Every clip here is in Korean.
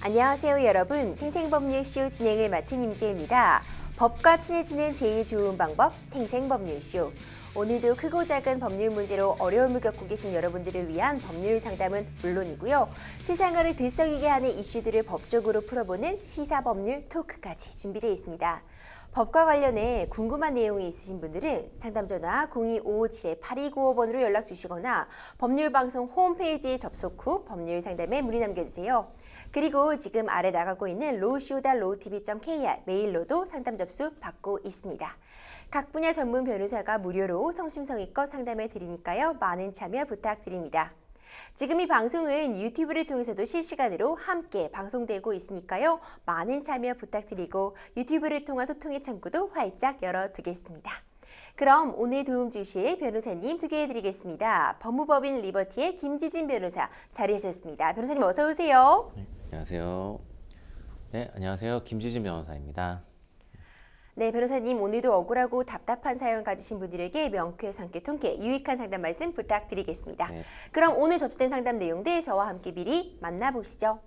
안녕하세요 여러분. 생생법률쇼 진행을 맡은 임주혜입니다. 법과 친해지는 제일 좋은 방법 생생법률쇼. 오늘도 크고 작은 법률 문제로 어려움을 겪고 계신 여러분들을 위한 법률 상담은 물론이고요. 세상을 들썩이게 하는 이슈들을 법적으로 풀어보는 시사법률 토크까지 준비되어 있습니다. 법과 관련해 궁금한 내용이 있으신 분들은 상담전화 02557-8295번으로 연락 주시거나 법률방송 홈페이지에 접속 후 법률 상담에 문의 남겨주세요. 그리고 지금 아래 나가고 있는 law.lowtv.kr 메일로도 상담 접수 받고 있습니다. 각 분야 전문 변호사가 무료로 성심성의껏 상담해 드리니까요. 많은 참여 부탁드립니다. 지금 이 방송은 유튜브를 통해서도 실시간으로 함께 방송되고 있으니까요. 많은 참여 부탁드리고 유튜브를 통한 소통의 창구도 활짝 열어두겠습니다. 그럼 오늘 도움 주실 변호사님 소개해드리겠습니다. 법무법인 리버티의 김지진 변호사 자리하셨습니다. 변호사님 어서 오세요. 네, 안녕하세요. 네, 안녕하세요. 김지진 변호사입니다. 네, 변호사님 오늘도 억울하고 답답한 사연 가지신 분들에게 명쾌, 상쾌, 통쾌, 유익한 상담 말씀 부탁드리겠습니다. 네. 그럼 오늘 접수된 상담 내용들 저와 함께 미리 만나보시죠.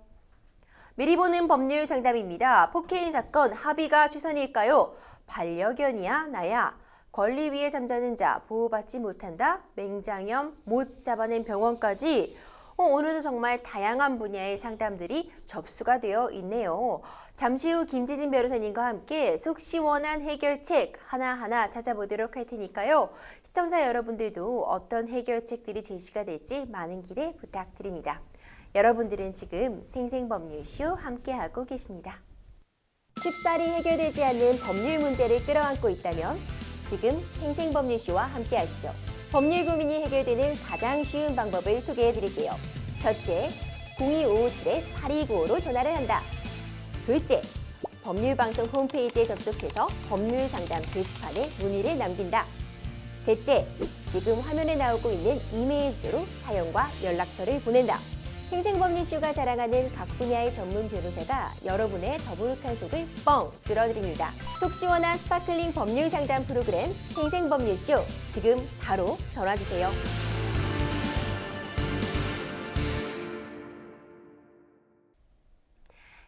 미리 보는 법률 상담입니다. 폭행 사건 합의가 최선일까요? 반려견이야 나야. 권리 위에 잠자는 자 보호받지 못한다. 맹장염 못 잡아낸 병원까지 오늘도 정말 다양한 분야의 상담들이 접수가 되어 있네요. 잠시 후 김지진 변호사님과 함께 속 시원한 해결책 하나하나 찾아보도록 할 테니까요. 시청자 여러분들도 어떤 해결책들이 제시가 될지 많은 기대 부탁드립니다. 여러분들은 지금 생생법률쇼 함께하고 계십니다. 쉽사리 해결되지 않는 법률 문제를 끌어안고 있다면 지금 생생법률쇼와 함께하시죠. 법률 고민이 해결되는 가장 쉬운 방법을 소개해드릴게요. 첫째, 02557-8295로 전화를 한다. 둘째, 법률방송 홈페이지에 접속해서 법률상담 게시판에 문의를 남긴다. 셋째, 지금 화면에 나오고 있는 이메일 주소로 사연과 연락처를 보낸다. 생생법률쇼가 자랑하는 각 분야의 전문 변호사가 여러분의 더부룩한 속을 뻥 뚫어드립니다. 속 시원한 스파클링 법률 상담 프로그램 생생법률쇼 지금 바로 전화주세요.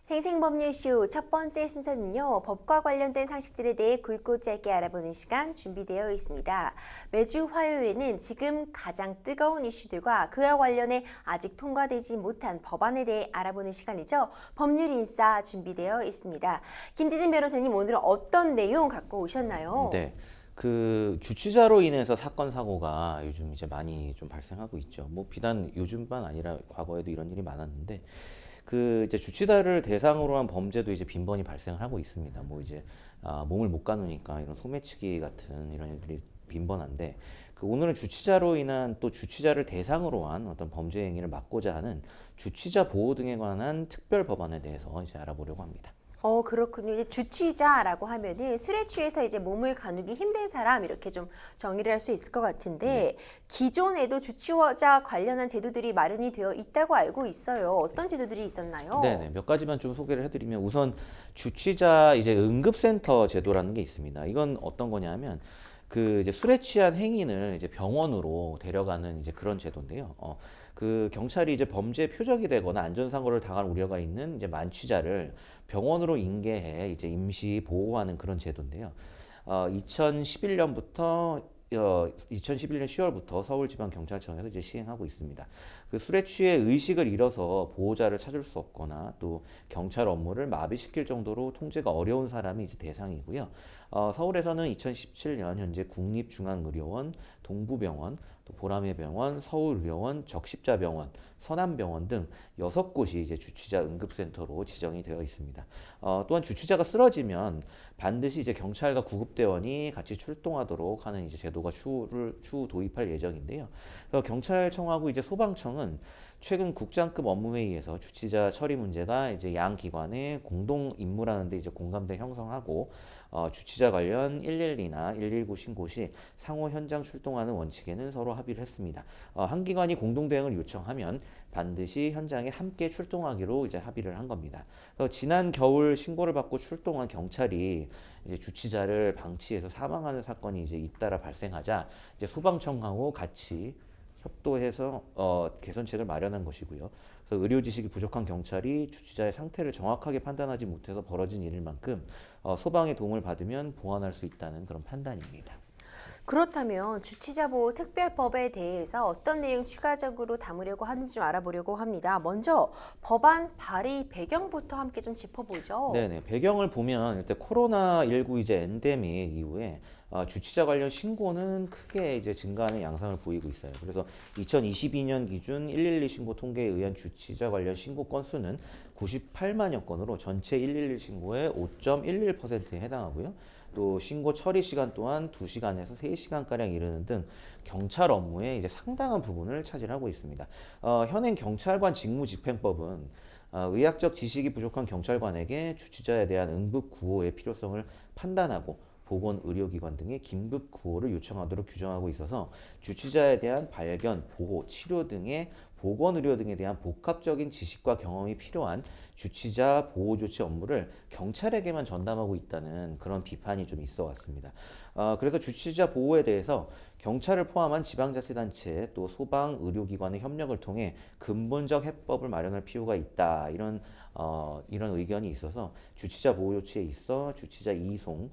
생생법률쇼 첫 번째 순서는요. 법과 관련된 상식들에 대해 굵고 짧게 알아보는 시간 준비되어 있습니다. 매주 화요일에는 지금 가장 뜨거운 이슈들과 그와 관련해 아직 통과되지 못한 법안에 대해 알아보는 시간이죠. 법률인싸 준비되어 있습니다. 김지진 변호사님 오늘은 어떤 내용 갖고 오셨나요? 네. 그 주치자로 인해서 사건 사고가 요즘 이제 많이 좀 발생하고 있죠. 뭐 비단 요즘만 아니라 과거에도 이런 일이 많았는데 그 이제 주치자를 대상으로 한 범죄도 이제 빈번히 발생을 하고 있습니다. 뭐 이제 몸을 못 가누니까 이런 소매치기 같은 이런 일들이 빈번한데 그 오늘은 주치자로 인한 또 주치자를 대상으로 한 어떤 범죄 행위를 막고자 하는 주치자 보호 등에 관한 특별 법안에 대해서 이제 알아보려고 합니다. 그렇군요. 이제 주치자라고 하면은 술에 취해서 이제 몸을 가누기 힘든 사람 이렇게 좀 정의를 할 수 있을 것 같은데 기존에도 주치자 관련한 제도들이 마련이 되어 있다고 알고 있어요. 어떤 제도들이 있었나요? 네네, 몇 가지만 좀 소개를 해드리면 우선 주치자 이제 응급센터 제도라는 게 있습니다. 이건 어떤 거냐면 그 이제 술에 취한 행인을 이제 병원으로 데려가는 이제 그런 제도인데요. 그 경찰이 이제 범죄 표적이 되거나 안전사고를 당할 우려가 있는 이제 만취자를 병원으로 인계해 이제 임시 보호하는 그런 제도인데요. 2011년부터 2011년 10월부터 서울지방경찰청에서 이제 시행하고 있습니다. 그 술에 취해 의식을 잃어서 보호자를 찾을 수 없거나 또 경찰 업무를 마비시킬 정도로 통제가 어려운 사람이 이제 대상이고요. 서울에서는 2017년 현재 국립중앙의료원, 동부병원, 또 보라매병원, 서울의료원, 적십자병원, 서남병원 등 6곳이 이제 주치자 응급센터로 지정이 되어 있습니다. 또한 주치자가 쓰러지면 반드시 이제 경찰과 구급대원이 같이 출동하도록 하는 이제 제도가 추후 도입할 예정인데요. 그래서 경찰청하고 이제 소방청은 최근 국장급 업무회의에서 주치자 처리 문제가 이제 양 기관의 공동 임무라는데 이제 공감대 형성하고 주치자 관련 112나 119 신고 시 상호 현장 출동하는 원칙에는 서로 합의를 했습니다. 한 기관이 공동 대응을 요청하면 반드시 현장에 함께 출동하기로 이제 합의를 한 겁니다. 그래서 지난 겨울 신고를 받고 출동한 경찰이 이제 주치자를 방치해서 사망하는 사건이 이제 잇따라 발생하자 이제 소방청하고 같이 협도해서 개선책을 마련한 것이고요. 그래서 의료 지식이 부족한 경찰이 주치자의 상태를 정확하게 판단하지 못해서 벌어진 일일 만큼 소방의 도움을 받으면 보완할 수 있다는 그런 판단입니다. 그렇다면 주치자 보호 특별법에 대해서 어떤 내용 추가적으로 담으려고 하는지 좀 알아보려고 합니다. 먼저 법안 발의 배경부터 함께 좀 짚어보죠. 네네. 배경을 보면 일단 코로나19 이제 엔데믹 이후에 주치자 관련 신고는 크게 이제 증가하는 양상을 보이고 있어요. 그래서 2022년 기준 112 신고 통계에 의한 주치자 관련 신고 건수는 98만여 건으로 전체 112 신고의 5.11%에 해당하고요. 또 신고 처리 시간 또한 2시간에서 3시간가량 이르는 등 경찰 업무의 이제 상당한 부분을 차지하고 있습니다. 현행 경찰관 직무집행법은 의학적 지식이 부족한 경찰관에게 주치자에 대한 응급 구호의 필요성을 판단하고 보건의료기관 등의 긴급 구호를 요청하도록 규정하고 있어서 주치자에 대한 발견, 보호, 치료 등의 보건의료 등에 대한 복합적인 지식과 경험이 필요한 주치자 보호 조치 업무를 경찰에게만 전담하고 있다는 그런 비판이 좀 있어 왔습니다. 그래서 주치자 보호에 대해서 경찰을 포함한 지방자치단체 또 소방 의료기관의 협력을 통해 근본적 해법을 마련할 필요가 있다. 이런 의견이 있어서 주치자 보호 조치에 있어 주치자 이송,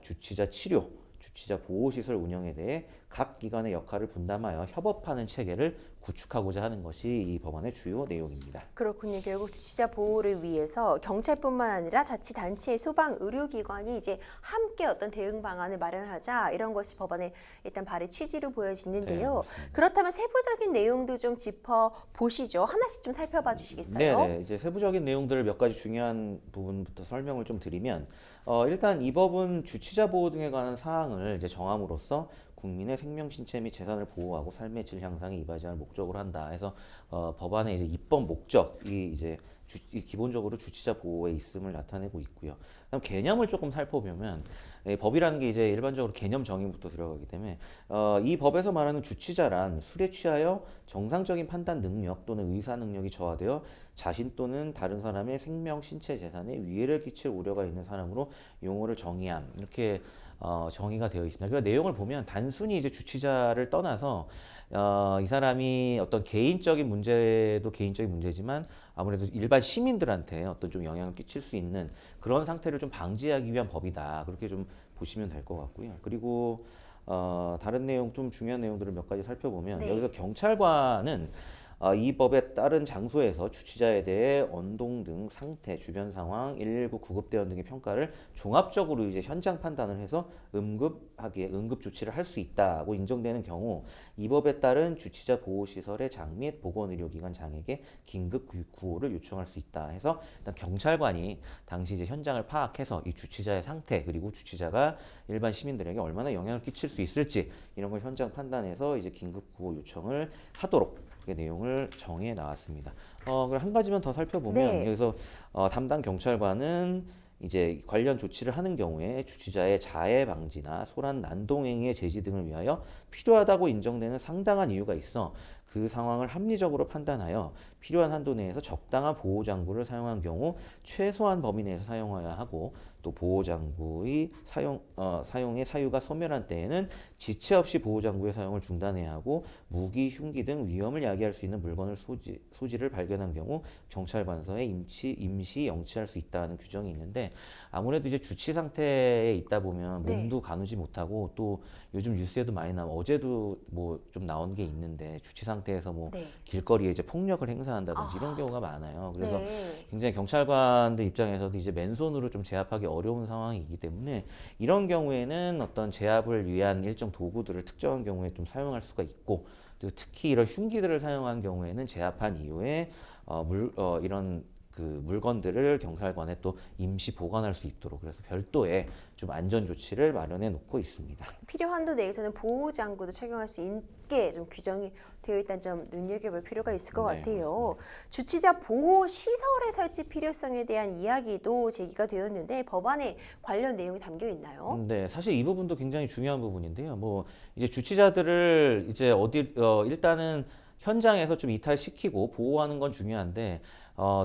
주치자 치료, 주치자 보호시설 운영에 대해 각 기관의 역할을 분담하여 협업하는 체계를 구축하고자 하는 것이 이 법안의 주요 내용입니다. 그렇군요. 결국 주치자 보호를 위해서 경찰뿐만 아니라 자치단체, 소방, 의료기관이 이제 함께 어떤 대응 방안을 마련하자 이런 것이 법안의 일단 발의 취지로 보여지는데요. 맞습니다. 그렇다면 세부적인 내용도 좀 짚어 보시죠. 하나씩 좀 살펴봐 주시겠어요? 네네. 이제 세부적인 내용들을 몇 가지 중요한 부분부터 설명을 좀 드리면, 일단 이 법은 주치자 보호 등에 관한 사항을 이제 정함으로써 국민의 생명, 신체 및 재산을 보호하고 삶의 질 향상에 이바지할 목적으로 한다. 해서 법안의 이제 입법 목적이 이제 기본적으로 주치자 보호에 있음을 나타내고 있고요. 그다음 개념을 조금 살펴보면 법이라는 게 이제 일반적으로 개념 정의부터 들어가기 때문에 이 법에서 말하는 주치자란 술에 취하여 정상적인 판단 능력 또는 의사 능력이 저하되어 자신 또는 다른 사람의 생명, 신체, 재산에 위해를 끼칠 우려가 있는 사람으로 용어를 정의함 이렇게 정의가 되어 있습니다. 그 내용을 보면 단순히 이제 주치자를 떠나서 이 사람이 어떤 개인적인 문제도 개인적인 문제지만 아무래도 일반 시민들한테 어떤 좀 영향을 끼칠 수 있는 그런 상태를 좀 방지하기 위한 법이다. 그렇게 좀 보시면 될 것 같고요. 그리고 다른 내용 좀 중요한 내용들을 몇 가지 살펴보면 네. 여기서 경찰관은 이 법에 따른 장소에서 주치자에 대해 언동 등 상태, 주변 상황, 119 구급대원 등의 평가를 종합적으로 이제 현장 판단을 해서 응급 조치를 할 수 있다고 인정되는 경우 이 법에 따른 주치자 보호시설의 장 및 보건의료기관 장에게 긴급 구호를 요청할 수 있다 해서 일단 경찰관이 당시 이제 현장을 파악해서 이 주치자의 상태 그리고 주치자가 일반 시민들에게 얼마나 영향을 끼칠 수 있을지 이런 걸 현장 판단해서 이제 긴급 구호 요청을 하도록 내용을 정해 나왔습니다. 그럼 한 가지만 더 살펴보면 네. 여기서 담당 경찰관은 이제 관련 조치를 하는 경우에 주치자의 자해 방지나 소란 난동행위의 제지 등을 위하여 필요하다고 인정되는 상당한 이유가 있어 그 상황을 합리적으로 판단하여 필요한 한도 내에서 적당한 보호장구를 사용한 경우 최소한 범위 내에서 사용해야 하고 또 보호장구의 사용의 사유가 소멸한 때에는 지체 없이 보호장구의 사용을 중단해야 하고 무기, 흉기 등 위험을 야기할 수 있는 물건을 소지를 발견한 경우 경찰관서에 임시 영치할 수 있다는 규정이 있는데 아무래도 이제 주치 상태에 있다 보면 네. 몸도 가누지 못하고 또 요즘 뉴스에도 많이 나오고 어제도 뭐 좀 나온 게 있는데 주치 상태에서 뭐 네. 길거리에 이제 폭력을 행사한다든지 이런 경우가 많아요. 그래서 네. 굉장히 경찰관들 입장에서도 이제 맨손으로 좀 제압하기 어려운 상황이기 때문에 이런 경우에는 어떤 제압을 위한 일정 도구들을 특정한 경우에 좀 사용할 수가 있고 또 특히 이런 흉기들을 사용한 경우에는 제압한 이후에 이런 그 물건들을 경찰관에 또 임시 보관할 수 있도록 그래서 별도의 좀 안전 조치를 마련해 놓고 있습니다. 필요 한도 내에서는 보호 장구도 착용할 수 있게 좀 규정이 되어 있다는 점 눈여겨볼 필요가 있을 것 네, 같아요. 주치자 보호 시설의 설치 필요성에 대한 이야기도 제기가 되었는데 법안에 관련 내용이 담겨 있나요? 네, 사실 이 부분도 굉장히 중요한 부분인데요. 뭐 이제 주치자들을 이제 일단은 현장에서 좀 이탈시키고 보호하는 건 중요한데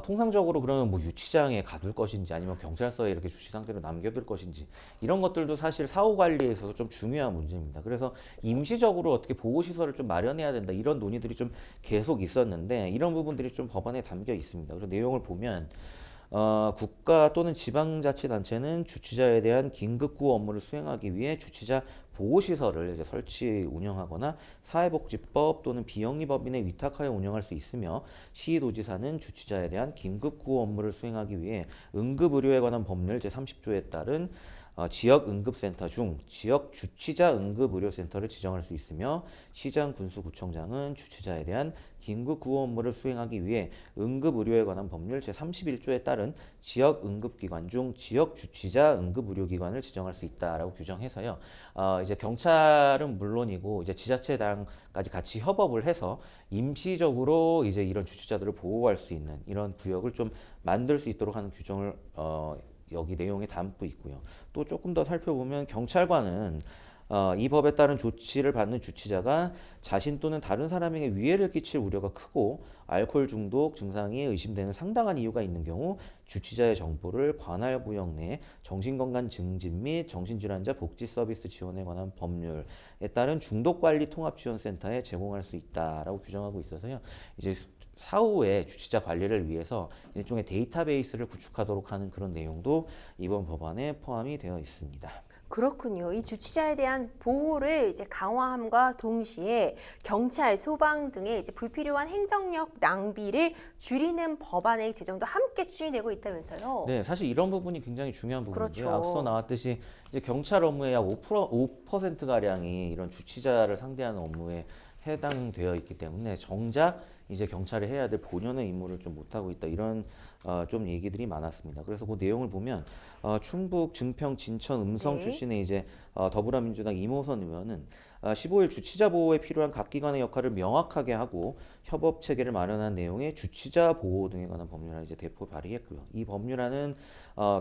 통상적으로 그러면 뭐 유치장에 가둘 것인지 아니면 경찰서에 이렇게 주치 상태로 남겨둘 것인지 이런 것들도 사실 사후 관리에 있어서 좀 중요한 문제입니다. 그래서 임시적으로 어떻게 보호시설을 좀 마련해야 된다 이런 논의들이 좀 계속 있었는데 이런 부분들이 좀 법안에 담겨 있습니다. 그래서 내용을 보면 국가 또는 지방자치단체는 주치자에 대한 긴급구호 업무를 수행하기 위해 주치자 보호시설을 이제 설치 운영하거나 사회복지법 또는 비영리법인에 위탁하여 운영할 수 있으며 시도지사는 주치자에 대한 긴급구호 업무를 수행하기 위해 응급의료에 관한 법률 제30조에 따른 지역응급센터 중 지역 주치자 응급의료센터를 지정할 수 있으며 시장 군수구청장은 주치자에 대한 긴급구호 업무를 수행하기 위해 응급의료에 관한 법률 제31조에 따른 지역응급기관 중 지역주치자 응급의료기관을 지정할 수 있다라고 규정해서요. 이제 경찰은 물론이고 이제 지자체당까지 같이 협업을 해서 임시적으로 이제 이런 주치자들을 보호할 수 있는 이런 구역을 좀 만들 수 있도록 하는 규정을 여기 내용에 담고 있고요. 또 조금 더 살펴보면 경찰관은 이 법에 따른 조치를 받는 주치자가 자신 또는 다른 사람에게 위해를 끼칠 우려가 크고 알코올 중독 증상이 의심되는 상당한 이유가 있는 경우 주치자의 정보를 관할 구역 내 정신건강 증진 및 정신질환자 복지 서비스 지원에 관한 법률에 따른 중독관리 통합지원센터에 제공할 수 있다라고 규정하고 있어서요. 이제 사후에 주치자 관리를 위해서 일종의 데이터베이스를 구축하도록 하는 그런 내용도 이번 법안에 포함이 되어 있습니다. 그렇군요. 이 주치자에 대한 보호를 이제 강화함과 동시에 경찰, 소방 등의 이제 불필요한 행정력 낭비를 줄이는 법안의 제정도 함께 추진되고 있다면서요. 네, 사실 이런 부분이 굉장히 중요한 부분인데요. 그렇죠. 앞서 나왔듯이 이제 경찰 업무의 약 5% 가량이 이런 주치자를 상대하는 업무에 해당되어 있기 때문에 정작 이제 경찰이 해야 될 본연의 임무를 좀 못하고 있다 이런 좀 얘기들이 많았습니다. 그래서 그 내용을 보면 충북, 증평, 진천, 음성 네. 출신의 이제 더불어민주당 이모선 의원은 15일 주치자 보호에 필요한 각 기관의 역할을 명확하게 하고 협업 체계를 마련한 내용의 주치자 보호 등에 관한 법률안을 이제 대폭 발의했고요. 이 법률안은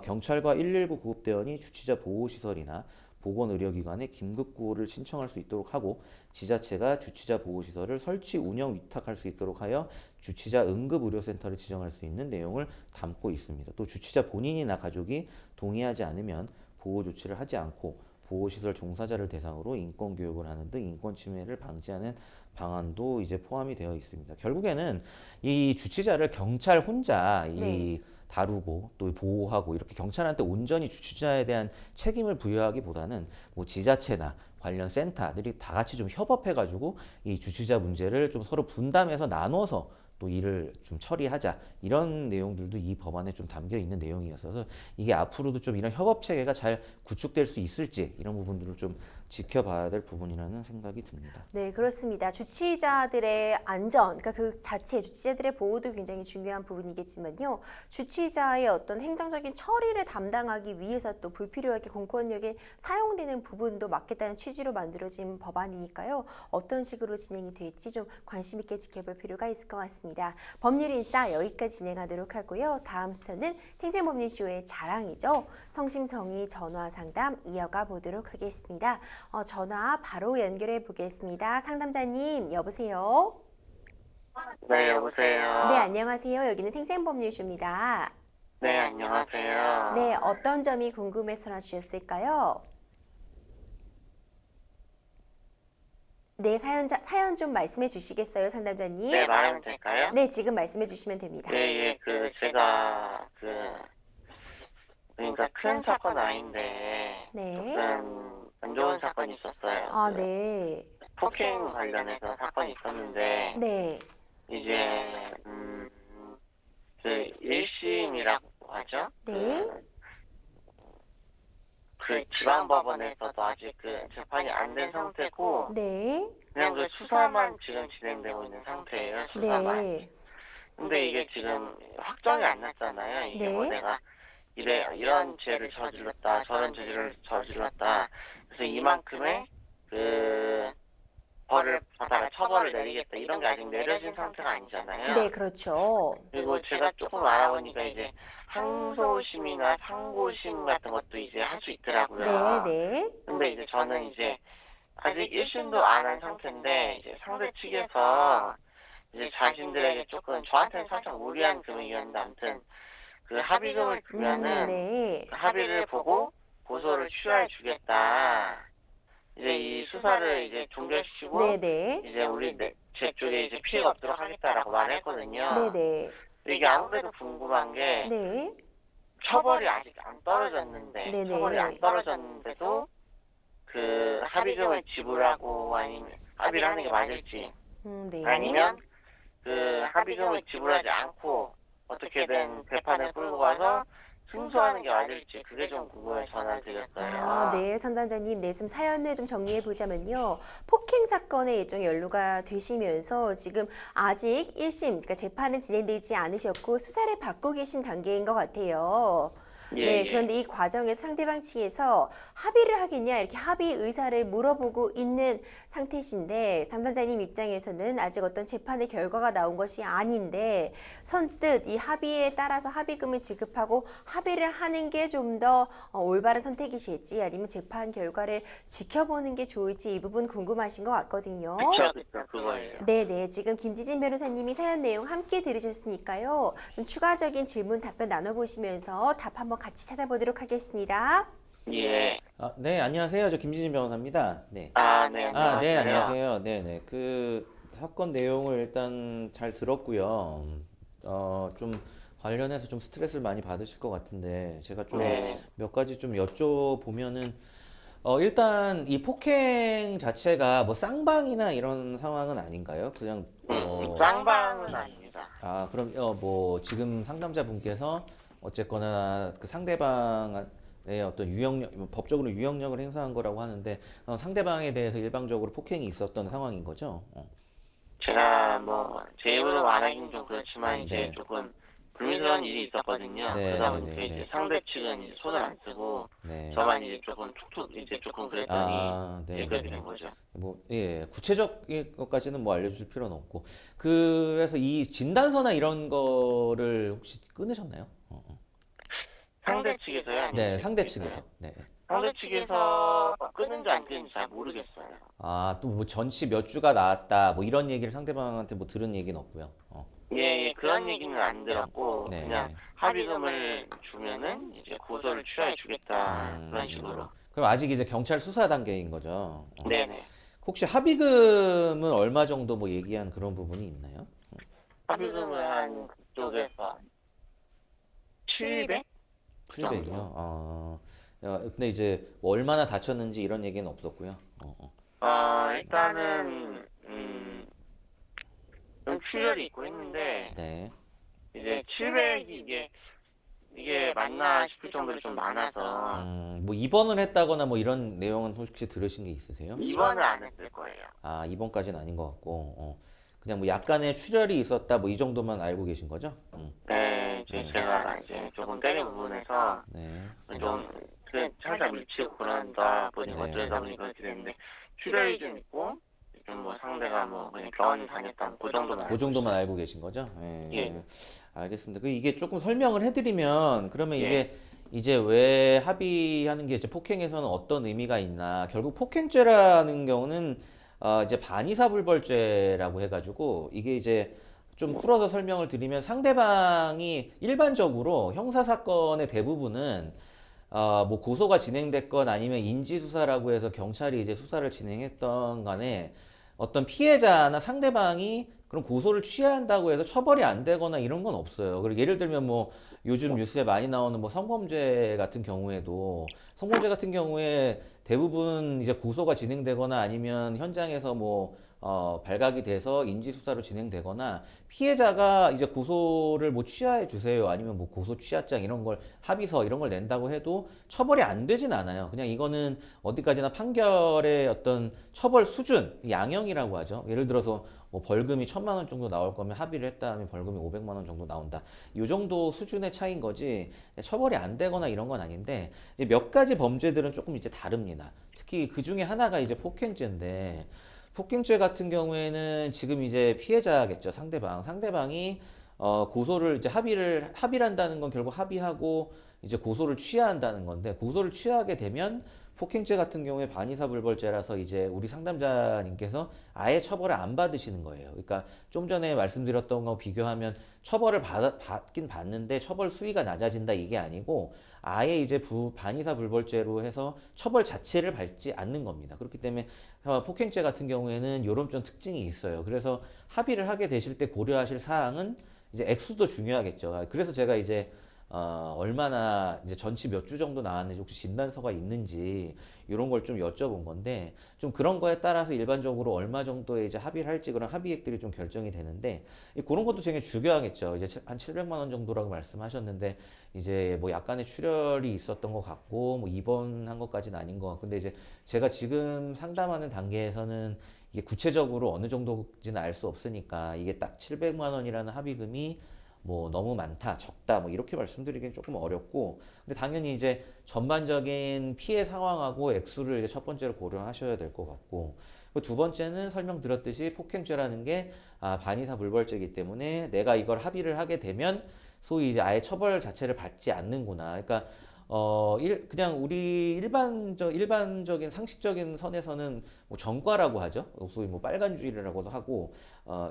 경찰과 119 구급대원이 주치자 보호 시설이나 보건의료기관에 긴급구호를 신청할 수 있도록 하고 지자체가 주치자 보호시설을 설치 운영 위탁할 수 있도록 하여 주치자 응급의료센터를 지정할 수 있는 내용을 담고 있습니다. 또 주치자 본인이나 가족이 동의하지 않으면 보호 조치를 하지 않고 보호시설 종사자를 대상으로 인권교육을 하는 등 인권침해를 방지하는 방안도 이제 포함이 되어 있습니다. 결국에는 이 주치자를 경찰 혼자 네. 다루고 또 보호하고 이렇게 경찰한테 온전히 주치자에 대한 책임을 부여하기보다는 뭐 지자체나 관련 센터들이 다 같이 좀 협업해가지고 이 주치자 문제를 좀 서로 분담해서 나눠서 또 일을 좀 처리하자 이런 내용들도 이 법안에 좀 담겨 있는 내용이었어서 이게 앞으로도 좀 이런 협업 체계가 잘 구축될 수 있을지 이런 부분들을 좀 지켜봐야 될 부분이라는 생각이 듭니다. 네, 그렇습니다. 주치자들의 안전, 그러니까 그 자체 주치자들의 보호도 굉장히 중요한 부분이겠지만요. 주치자의 어떤 행정적인 처리를 담당하기 위해서 또 불필요하게 공권력이 사용되는 부분도 막겠다는 취지로 만들어진 법안이니까요. 어떤 식으로 진행이 될지 좀 관심 있게 지켜볼 필요가 있을 것 같습니다. 법률인싸 여기까지 진행하도록 하고요. 다음 순서는 생생법률쇼의 자랑이죠. 성심성의 전화 상담 이어가 보도록 하겠습니다. 전화 바로 연결해 보겠습니다. 상담자님, 여보세요? 네, 여보세요. 네, 안녕하세요. 여기는 생생법률쇼입니다. 네, 안녕하세요. 네, 어떤 점이 궁금해서 전화 주셨을까요? 네, 사연 좀 말씀해 주시겠어요, 상담자님? 네, 말하면 될까요? 네, 지금 말씀해 주시면 됩니다. 예, 제가, 그러니까 큰 사건 아닌데, 네. 조금 안 좋은 사건이 있었어요. 아, 네. 폭행 관련해서 사건이 있었는데, 네. 이제, 1심이라고 하죠? 네. 그 지방법원에서도 아직 재판이 안 된 상태고, 네. 그냥 수사만 지금 진행되고 있는 상태예요, 수사만. 네. 근데 이게 지금 확정이 안 났잖아요. 이게 네. 뭐 내가 이런 죄를 저질렀다, 저런 죄를 저질렀다. 그래서 이만큼의 벌을 받아라, 처벌을 내리겠다 이런 게 아직 내려진 상태가 아니잖아요. 네, 그렇죠. 그리고 제가 조금 알아보니까 이제 항소심이나 상고심 같은 것도 이제 할 수 있더라고요. 네. 근데 이제 저는 이제 아직 1심도 안 한 상태인데 이제 상대 측에서 이제 자신들에게 조금 저한테는 살짝 무리한 금액이었는데 아무튼 그 합의금을 주면은 네. 그 합의를 보고 고소를 취하해 주겠다. 이제 이 수사를 이제 종결시키고 네네. 이제 제 쪽에 이제 피해가 없도록 하겠다라고 말을 했거든요. 네네. 근데 이게 아무래도 궁금한 게 네. 처벌이 아직 안 떨어졌는데 네네. 처벌이 안 떨어졌는데도 그 합의금을 지불하고 아니면 합의를 하는 게 맞을지 네. 아니면 그 합의금을 지불하지 않고 어떻게든 재판을 끌고 가서 승소하는 게 맞을지 그게 좀 궁금해서 전화를 드렸어요. 네, 선단장님, 네, 좀 사연을 좀 정리해 보자면요. 폭행 사건에 일종의 연루가 되시면서 지금 아직 1심, 그러니까 재판은 진행되지 않으셨고 수사를 받고 계신 단계인 것 같아요. 예, 네, 예. 그런데 이 과정에서 상대방 측에서 합의를 하겠냐 이렇게 합의 의사를 물어보고 있는 상태신데 상담자님 입장에서는 아직 어떤 재판의 결과가 나온 것이 아닌데 선뜻 이 합의에 따라서 합의금을 지급하고 합의를 하는 게 좀 더 올바른 선택이실지 아니면 재판 결과를 지켜보는 게 좋을지 이 부분 궁금하신 것 같거든요. 그쵸, 그거예요. 네네, 지금 김지진 변호사님이 사연 내용 함께 들으셨으니까요. 좀 추가적인 질문 답변 나눠보시면서 답 한번 같이 찾아보도록 하겠습니다. 예. 네, 안녕하세요. 저 김지진 변호사입니다. 네. 네, 네, 안녕하세요. 안녕하세요. 네, 네. 그 사건 내용을 일단 잘 들었고요. 좀 관련해서 좀 스트레스를 많이 받으실 것 같은데 제가 좀 네. 몇 가지 좀 여쭤보면은 일단 이 폭행 자체가 뭐 쌍방이나 이런 상황은 아닌가요? 그냥 쌍방은 아닙니다. 그럼 뭐 지금 상담자분께서 어쨌거나 그 상대방의 어떤 법적으로 유형력을 행사한 거라고 하는데 상대방에 대해서 일방적으로 폭행이 있었던 상황인 거죠? 제가 뭐 제 입으로 말하기는 좀 그렇지만 이제 네. 조금 불미스러운 일이 있었거든요. 네, 그러다 네, 보니까 네, 이제 네. 상대 측은 이제 손을 안 쓰고 네. 저만 이제 조금 툭툭 이제 조금 그랬더니 네, 이제 네, 그렇게 네. 된 거죠. 뭐, 예, 구체적인 것까지는 뭐 알려줄 필요는 없고. 그래서 이 진단서나 이런 거를 혹시 끊으셨나요? 상대 측에서요? 아니면 네, 제 상대 측에서요? 측에서. 네. 상대 측에서 끊은지 안 끊은지 잘 모르겠어요. 또 뭐 전치 몇 주가 나왔다, 뭐 이런 얘기를 상대방한테 뭐 들은 얘기는 없고요. 예, 그런 얘기는 안 들었고 네. 그냥 합의금을 주면은 이제 고소를 취하해 주겠다 그런 식으로. 그럼 아직 이제 경찰 수사 단계인 거죠? 네네. 혹시 합의금은 얼마 정도 뭐 얘기한 그런 부분이 있나요? 합의금을 한 그쪽에서 700? 700이요? 근데 이제 뭐 얼마나 다쳤는지 이런 얘기는 없었고요. 일단은 좀 출혈이 있고 했는데 네. 이제 700이 이게 맞나 싶을 정도로 좀 많아서 뭐 입원을 했다거나 뭐 이런 내용은 혹시 들으신 게 있으세요? 입원을 안 했을 거예요. 입원까지는 아닌 것 같고, 그냥 뭐 약간의 출혈이 있었다 뭐 이 정도만 알고 계신 거죠? 네, 제가 이제 조금 때린 부분에서 네. 좀 살짝 미치고 그런다 보니 네. 어쩌다 보니 그렇게 됐는데 출혈이 좀 있고 좀 뭐 상대가 뭐 그냥 병원 다녔다 그 정도만 그 정도만 알고 계신 거죠? 예. 예. 알겠습니다. 이게 조금 설명을 해드리면 그러면 예. 이게 이제 왜 합의하는 게 이제 폭행에서는 어떤 의미가 있나? 결국 폭행죄라는 경우는 이제 반의사불벌죄라고 해가지고 이게 이제 좀 풀어서 설명을 드리면 상대방이 일반적으로 형사 사건의 대부분은 뭐 고소가 진행됐건 아니면 인지수사라고 해서 경찰이 이제 수사를 진행했던 간에 어떤 피해자나 상대방이 그럼 고소를 취한다고 해서 처벌이 안 되거나 이런 건 없어요. 그리고 예를 들면 뭐 요즘 뉴스에 많이 나오는 뭐 성범죄 같은 경우에도 성범죄 같은 경우에 대부분 이제 고소가 진행되거나 아니면 현장에서 뭐 발각이 돼서 인지수사로 진행되거나 피해자가 이제 고소를 뭐 취하해 주세요 아니면 뭐 고소 취하장 이런 걸 합의서 이런 걸 낸다고 해도 처벌이 안 되진 않아요. 그냥 이거는 어디까지나 판결의 어떤 처벌 수준 양형이라고 하죠. 예를 들어서 뭐 벌금이 1,000만 원 정도 나올 거면 합의를 했다 하면 벌금이 500만 원 정도 나온다. 이 정도 수준의 차이인 거지 처벌이 안 되거나 이런 건 아닌데 이제 몇 가지 범죄들은 조금 이제 다릅니다. 특히 그 중에 하나가 이제 폭행죄인데 폭행죄 같은 경우에는 지금 이제 피해자겠죠. 상대방이 고소를 이제 합의를 한다는 건 결국 합의하고 이제 고소를 취하한다는 건데 고소를 취하게 되면 폭행죄 같은 경우에 반의사불벌죄라서 이제 우리 상담자님께서 아예 처벌을 안 받으시는 거예요. 그러니까 좀 전에 말씀드렸던 거 비교하면 처벌을 받긴 받는데 처벌 수위가 낮아진다 이게 아니고 아예 이제 반의사불벌죄로 해서 처벌 자체를 받지 않는 겁니다. 그렇기 때문에 폭행죄 같은 경우에는 이런 좀 특징이 있어요. 그래서 합의를 하게 되실 때 고려하실 사항은 이제 액수도 중요하겠죠. 그래서 제가 이제 얼마나 이제 전치 몇 주 정도 나왔는지 혹시 진단서가 있는지 이런 걸 좀 여쭤본 건데 좀 그런 거에 따라서 일반적으로 얼마 정도의 이제 합의를 할지 그런 합의액들이 좀 결정이 되는데 그런 것도 되게 중요하겠죠. 이제 한 700만 원 정도라고 말씀하셨는데 이제 뭐 약간의 출혈이 있었던 것 같고 뭐 입원한 것까지는 아닌 것 같고 근데 이제 제가 지금 상담하는 단계에서는 이게 구체적으로 어느 정도인지는 알 수 없으니까 이게 딱 700만 원이라는 합의금이 뭐 너무 많다, 적다, 뭐 이렇게 말씀드리기는 조금 어렵고, 근데 당연히 이제 전반적인 피해 상황하고 액수를 이제 첫 번째로 고려하셔야 될 것 같고, 두 번째는 설명드렸듯이 폭행죄라는 게 반의사 불벌죄이기 때문에 내가 이걸 합의를 하게 되면 소위 이제 아예 처벌 자체를 받지 않는구나. 그러니까 그냥 우리 일반적인 상식적인 선에서는 뭐 전과라고 하죠. 소위 뭐 빨간 주의라고도 하고,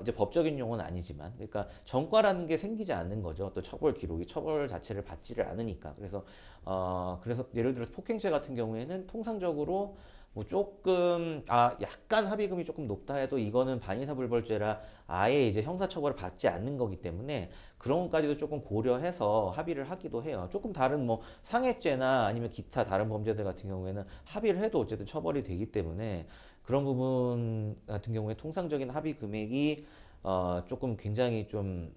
이제 법적인 용어는 아니지만, 그러니까 전과라는 게 생기지 않는 거죠. 또 처벌 기록이 처벌 자체를 받지를 않으니까. 그래서 예를 들어서 폭행죄 같은 경우에는 통상적으로 뭐 조금 약간 합의금이 조금 높다 해도 이거는 반의사불벌죄라 아예 이제 형사처벌을 받지 않는 거기 때문에 그런 것까지도 조금 고려해서 합의를 하기도 해요. 조금 다른 뭐 상해죄나 아니면 기타 다른 범죄들 같은 경우에는 합의를 해도 어쨌든 처벌이 되기 때문에 그런 부분 같은 경우에 통상적인 합의 금액이 조금 굉장히 좀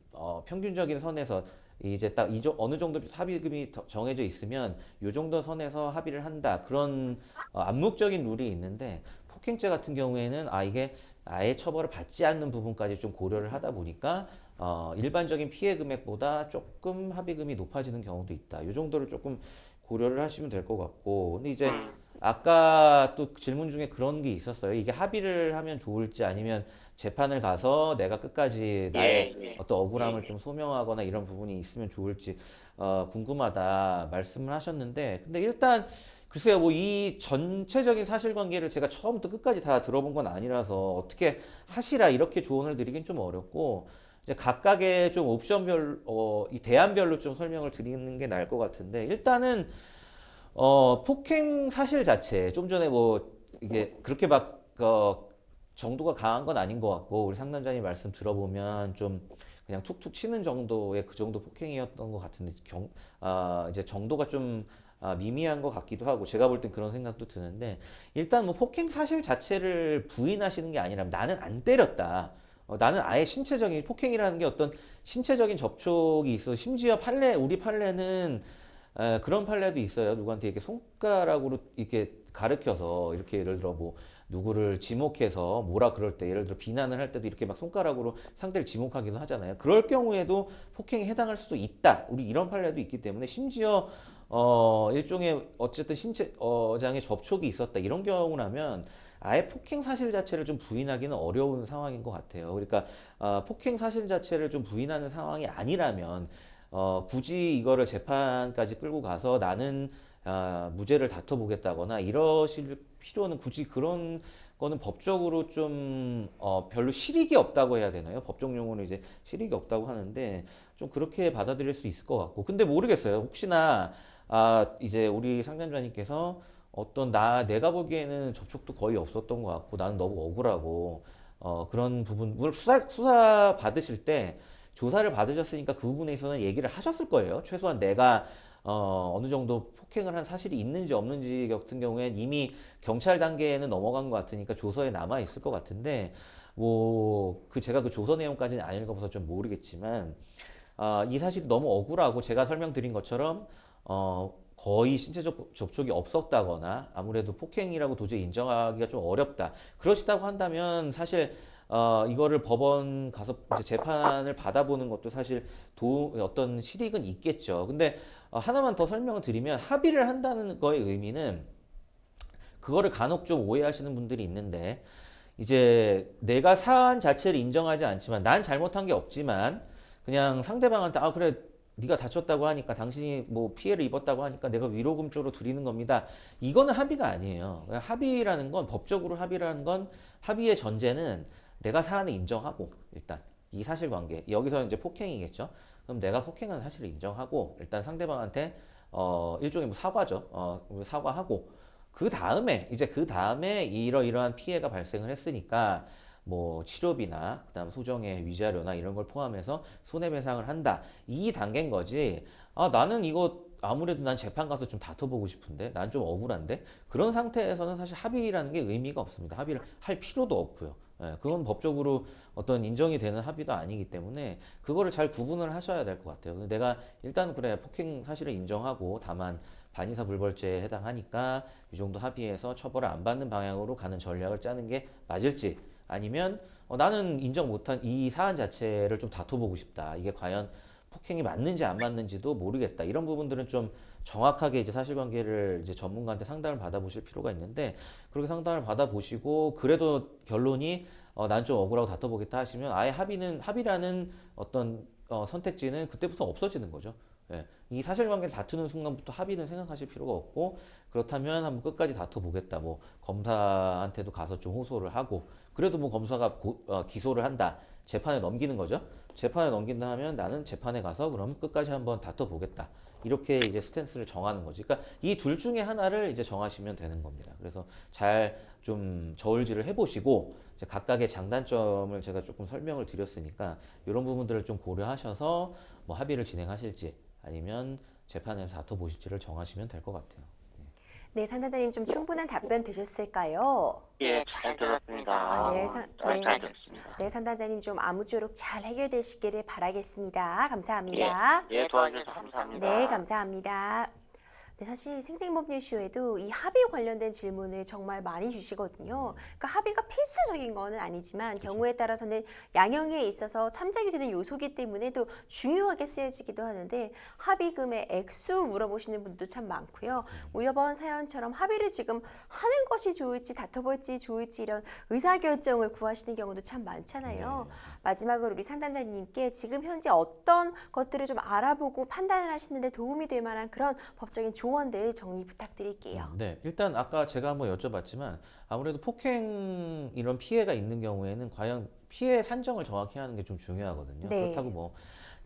평균적인 선에서 이제 딱 어느 정도 합의금이 정해져 있으면 이 정도 선에서 합의를 한다 그런 암묵적인 룰이 있는데 폭행죄 같은 경우에는 이게 아예 처벌을 받지 않는 부분까지 좀 고려를 하다 보니까 일반적인 피해 금액보다 조금 합의금이 높아지는 경우도 있다. 이 정도를 조금 고려를 하시면 될 것 같고 근데 이제 아까 또 질문 중에 그런 게 있었어요. 이게 합의를 하면 좋을지 아니면 재판을 가서 내가 끝까지 나의 어떤 억울함을 좀 소명하거나 이런 부분이 있으면 좋을지 궁금하다 말씀을 하셨는데 근데 일단 글쎄요 뭐 이 전체적인 사실관계를 제가 처음부터 끝까지 다 들어본 건 아니라서 어떻게 하시라 이렇게 조언을 드리긴 좀 어렵고 이제 각각의 좀 옵션별 이 대안별로 좀 설명을 드리는 게 나을 것 같은데 일단은 폭행 사실 자체 좀 전에 뭐 이게 그렇게 막 정도가 강한 건 아닌 것 같고 우리 상담자님 말씀 들어보면 좀 그냥 툭툭 치는 정도의 그 정도 폭행이었던 것 같은데 이제 정도가 좀 미미한 것 같기도 하고 제가 볼 땐 그런 생각도 드는데 일단 뭐 폭행 사실 자체를 부인하시는 게 아니라 나는 안 때렸다. 나는 아예 신체적인 폭행이라는 게 어떤 신체적인 접촉이 있어 심지어 우리 판례는 그런 판례도 있어요. 누구한테 이렇게 손가락으로 이렇게 가르켜서 이렇게 예를 들어 뭐 누구를 지목해서 뭐라 그럴 때 예를 들어 비난을 할 때도 이렇게 막 손가락으로 상대를 지목하기도 하잖아요. 그럴 경우에도 폭행에 해당할 수도 있다. 우리 이런 판례도 있기 때문에 심지어 일종의 어쨌든 신체장의 접촉이 있었다. 이런 경우라면 아예 폭행 사실 자체를 좀 부인하기는 어려운 상황인 것 같아요. 그러니까 폭행 사실 자체를 좀 부인하는 상황이 아니라면 굳이 이거를 재판까지 끌고 가서 나는 무죄를 다퉈보겠다거나 이러실 필요는 굳이 그런 거는 법적으로 좀 별로 실익이 없다고 해야 되나요? 법적 용어로 이제 실익이 없다고 하는데 좀 그렇게 받아들일 수 있을 것 같고 근데 모르겠어요. 혹시나 이제 우리 상담자님께서 내가 보기에는 접촉도 거의 없었던 것 같고 나는 너무 억울하고 그런 부분 수사 받으실 때 조사를 받으셨으니까 그 부분에 있어서는 얘기를 하셨을 거예요. 최소한 내가 어느 정도 폭행을 한 사실이 있는지 없는지 같은 경우엔 이미 경찰 단계에는 넘어간 것 같으니까 조서에 남아 있을 것 같은데 제가 그 조서 내용까지는 안 읽어봐서 좀 모르겠지만 이 사실이 너무 억울하고 제가 설명드린 것처럼 거의 신체적 접촉이 없었다거나 아무래도 폭행이라고 도저히 인정하기가 좀 어렵다. 그러시다고 한다면 사실 이거를 법원 가서 이제 재판을 받아보는 것도 사실 어떤 실익은 있겠죠. 근데 하나만 더 설명을 드리면 합의를 한다는 거의 의미는 그거를 간혹 좀 오해하시는 분들이 있는데 이제 내가 사안 자체를 인정하지 않지만 난 잘못한 게 없지만 그냥 상대방한테 그래 네가 다쳤다고 하니까 당신이 뭐 피해를 입었다고 하니까 내가 위로금 쪽으로 드리는 겁니다. 이거는 합의가 아니에요. 합의라는 건 법적으로 합의라는 건 합의의 전제는 내가 사안을 인정하고 일단 이 사실관계 여기서 이제 폭행이겠죠. 그럼 내가 폭행한 사실을 인정하고 일단 상대방한테 일종의 뭐 사과죠. 사과하고 그 다음에 이러이러한 피해가 발생을 했으니까 뭐 치료비나 그다음 소정의 위자료나 이런 걸 포함해서 손해배상을 한다. 이 단계인 거지. 아, 나는 이거 아무래도 난 재판 가서 좀 다퉈보고 싶은데 난 좀 억울한데 그런 상태에서는 사실 합의라는 게 의미가 없습니다. 합의를 할 필요도 없고요. 예, 그건 법적으로 어떤 인정이 되는 합의도 아니기 때문에 그거를 잘 구분을 하셔야 될 것 같아요. 근데 내가 일단 그래 폭행 사실을 인정하고 다만 반의사 불벌죄에 해당하니까 이 정도 합의해서 처벌을 안 받는 방향으로 가는 전략을 짜는 게 맞을지 아니면 나는 인정 못한 이 사안 자체를 좀 다퉈보고 싶다. 이게 과연 폭행이 맞는지 안 맞는지도 모르겠다. 이런 부분들은 좀 정확하게 이제 사실관계를 이제 전문가한테 상담을 받아보실 필요가 있는데 그렇게 상담을 받아보시고 그래도 결론이 난 좀 억울하고 다퉈보겠다 하시면 아예 합의라는 어떤 선택지는 그때부터 없어지는 거죠. 예. 이 사실관계를 다투는 순간부터 합의는 생각하실 필요가 없고 그렇다면 한번 끝까지 다퉈보겠다. 뭐 검사한테도 가서 좀 호소를 하고 그래도 뭐 검사가 기소를 한다. 재판에 넘기는 거죠. 재판에 넘긴다 하면 나는 재판에 가서 그럼 끝까지 한번 다퉈보겠다. 이렇게 이제 스탠스를 정하는 거지. 그러니까 이 둘 중에 하나를 이제 정하시면 되는 겁니다. 그래서 잘 좀 저울질을 해보시고 이제 각각의 장단점을 제가 조금 설명을 드렸으니까 이런 부분들을 좀 고려하셔서 뭐 합의를 진행하실지 아니면 재판에서 다퉈보실지를 정하시면 될 것 같아요. 네, 상담자님 좀 충분한 답변 되셨을까요? 예, 잘 들었습니다. 아, 네, 잘 들었습니다. 네, 상담자님 좀 아무쪼록 잘 해결되시기를 바라겠습니다. 감사합니다. 예, 도와주셔서 감사합니다. 네, 감사합니다. 네, 사실 생생법률쇼에도 이 합의 관련된 질문을 정말 많이 주시거든요. 그러니까 합의가 필수적인 거는 아니지만 경우에 따라서는 양형에 있어서 참작이 되는 요소기 때문에 또 중요하게 쓰여지기도 하는데 합의금의 액수 물어보시는 분도 참 많고요. 뭐 이번 사연처럼 합의를 지금 하는 것이 좋을지 다퉈볼지 좋을지 이런 의사결정을 구하시는 경우도 참 많잖아요. 마지막으로 우리 상담자님께 지금 현재 어떤 것들을 좀 알아보고 판단을 하시는데 도움이 될 만한 그런 법적인 조언들 정리 부탁드릴게요. 네, 일단 아까 제가 한번 여쭤봤지만 아무래도 폭행 이런 피해가 있는 경우에는 과연 피해 산정을 정확히 하는 게 좀 중요하거든요. 네. 그렇다고 뭐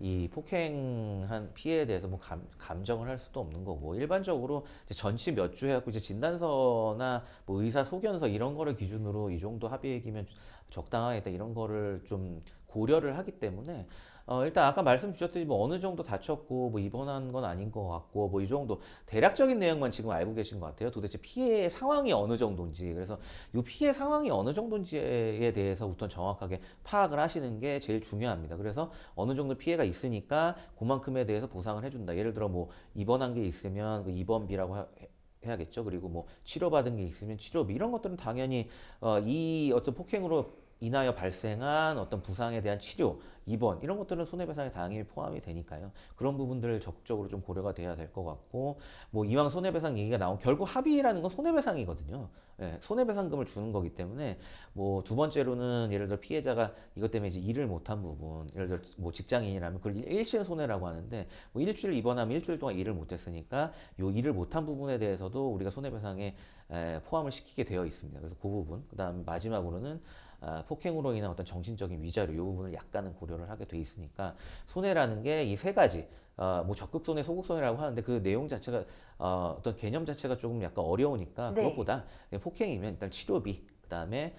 이 폭행한 피해에 대해서 뭐 감정을 할 수도 없는 거고 일반적으로 이제 전치 몇 주 해갖고 이제 진단서나 뭐 의사 소견서 이런 거를 기준으로 이 정도 합의액이면 적당하겠다 이런 거를 좀 고려를 하기 때문에 일단 아까 말씀 주셨듯이 뭐 어느 정도 다쳤고 뭐 입원한 건 아닌 것 같고 뭐 이 정도 대략적인 내용만 지금 알고 계신 것 같아요. 도대체 피해 상황이 어느 정도인지 그래서 이 피해 상황이 어느 정도인지에 대해서 우선 정확하게 파악을 하시는 게 제일 중요합니다. 그래서 어느 정도 피해가 있으니까 그만큼에 대해서 보상을 해준다. 예를 들어 뭐 입원한 게 있으면 그 입원비라고 해야겠죠. 그리고 뭐 치료받은 게 있으면 치료비 이런 것들은 당연히 이 어떤 폭행으로 인하여 발생한 어떤 부상에 대한 치료, 입원 이런 것들은 손해배상에 당연히 포함이 되니까요. 그런 부분들을 적극적으로 좀 고려가 돼야 될 것 같고 뭐 이왕 손해배상 얘기가 나온 결국 합의라는 건 손해배상이거든요. 예, 손해배상금을 주는 거기 때문에 뭐 두 번째로는 예를 들어 피해자가 이것 때문에 이제 일을 못한 부분, 예를 들어 뭐 직장인이라면 그걸 일신 손해라고 하는데 뭐 일주일 입원하면 일주일 동안 일을 못했으니까 요 일을 못한 부분에 대해서도 우리가 손해배상에 포함을 시키게 되어 있습니다. 그래서 그 부분, 그다음 마지막으로는 폭행으로 인한 어떤 정신적인 위자료 이 부분을 약간은 고려를 하게 돼 있으니까 손해라는 게 이 세 가지 뭐 적극 손해, 소극 손해라고 하는데 그 내용 자체가 어떤 개념 자체가 조금 약간 어려우니까 네. 그것보다 폭행이면 일단 치료비 그다음에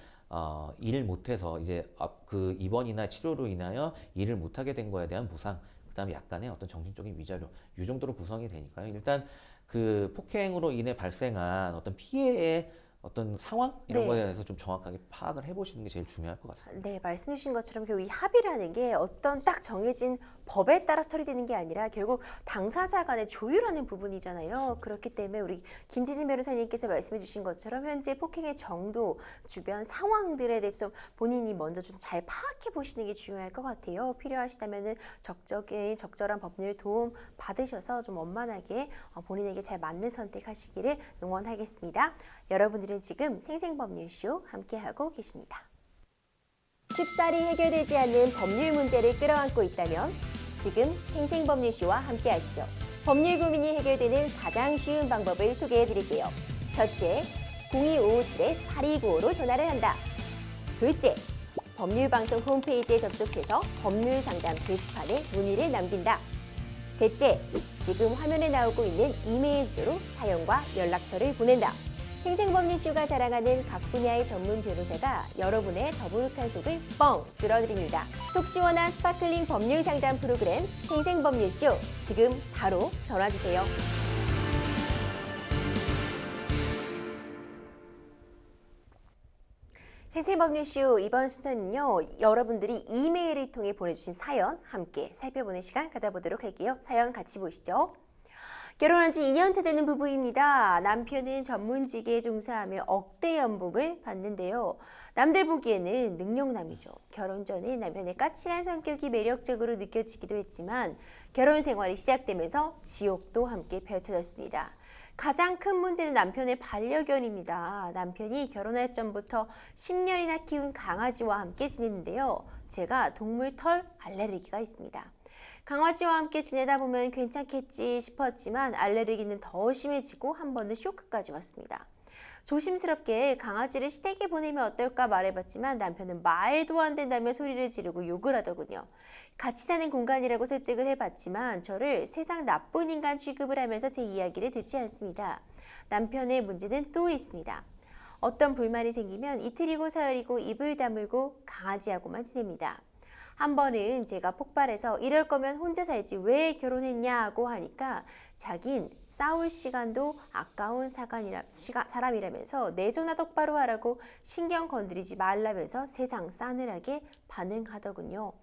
일 못해서 이제 그 입원이나 치료로 인하여 일을 못하게 된 거에 대한 보상 그다음에 약간의 어떤 정신적인 위자료 이 정도로 구성이 되니까요. 일단 그 폭행으로 인해 발생한 어떤 피해의 어떤 상황 이런 네. 거에 대해서 좀 정확하게 파악을 해보시는 게 제일 중요할 것 같습니다. 네, 말씀 주신 것처럼 결국 이 합의라는 게 어떤 딱 정해진 법에 따라 처리되는 게 아니라 결국 당사자 간의 조율하는 부분이잖아요. 그렇기 때문에 우리 김지진 변호사님께서 말씀해 주신 것처럼 현재 폭행의 정도, 주변 상황들에 대해서 좀 본인이 먼저 좀 잘 파악해 보시는 게 중요할 것 같아요. 필요하시다면은 적절한 법률 도움 받으셔서 좀 원만하게 본인에게 잘 맞는 선택하시기를 응원하겠습니다. 여러분들은 지금 생생법률쇼 함께하고 계십니다. 쉽사리 해결되지 않는 법률 문제를 끌어안고 있다면 지금 생생법률쇼와 함께 하시죠. 법률 고민이 해결되는 가장 쉬운 방법을 소개해 드릴게요. 첫째, 02-557-8295로 전화를 한다. 둘째, 법률방송 홈페이지에 접속해서 법률상담 게시판에 문의를 남긴다. 셋째, 지금 화면에 나오고 있는 이메일 주소로 사연과 연락처를 보낸다. 생생법률쇼가 자랑하는 각 분야의 전문 변호사가 여러분의 더부룩한 속을 뻥 뚫어드립니다. 속 시원한 스파클링 법률 상담 프로그램 생생법률쇼, 지금 바로 전화주세요. 생생법률쇼 이번 순서는요, 여러분들이 이메일을 통해 보내주신 사연 함께 살펴보는 시간 가져보도록 할게요. 사연 같이 보시죠. 결혼한 지 2년차 되는 부부입니다. 남편은 전문직에 종사하며 억대 연봉을 받는데요. 남들 보기에는 능력남이죠. 결혼 전에 남편의 까칠한 성격이 매력적으로 느껴지기도 했지만 결혼 생활이 시작되면서 지옥도 함께 펼쳐졌습니다. 가장 큰 문제는 남편의 반려견입니다. 남편이 결혼할 전부터 10년이나 키운 강아지와 함께 지냈는데요. 제가 동물 털 알레르기가 있습니다. 강아지와 함께 지내다 보면 괜찮겠지 싶었지만 알레르기는 더 심해지고 한 번은 쇼크까지 왔습니다. 조심스럽게 강아지를 시댁에 보내면 어떨까 말해봤지만 남편은 말도 안 된다며 소리를 지르고 욕을 하더군요. 같이 사는 공간이라고 설득을 해봤지만 저를 세상 나쁜 인간 취급을 하면서 제 이야기를 듣지 않습니다. 남편의 문제는 또 있습니다. 어떤 불만이 생기면 이틀이고 사흘이고 입을 다물고 강아지하고만 지냅니다. 한 번은 제가 폭발해서 이럴 거면 혼자 살지 왜 결혼했냐고 하니까 자긴 싸울 시간도 아까운 사람이라면서 내 전화 똑바로 하라고 신경 건드리지 말라면서 세상 싸늘하게 반응하더군요.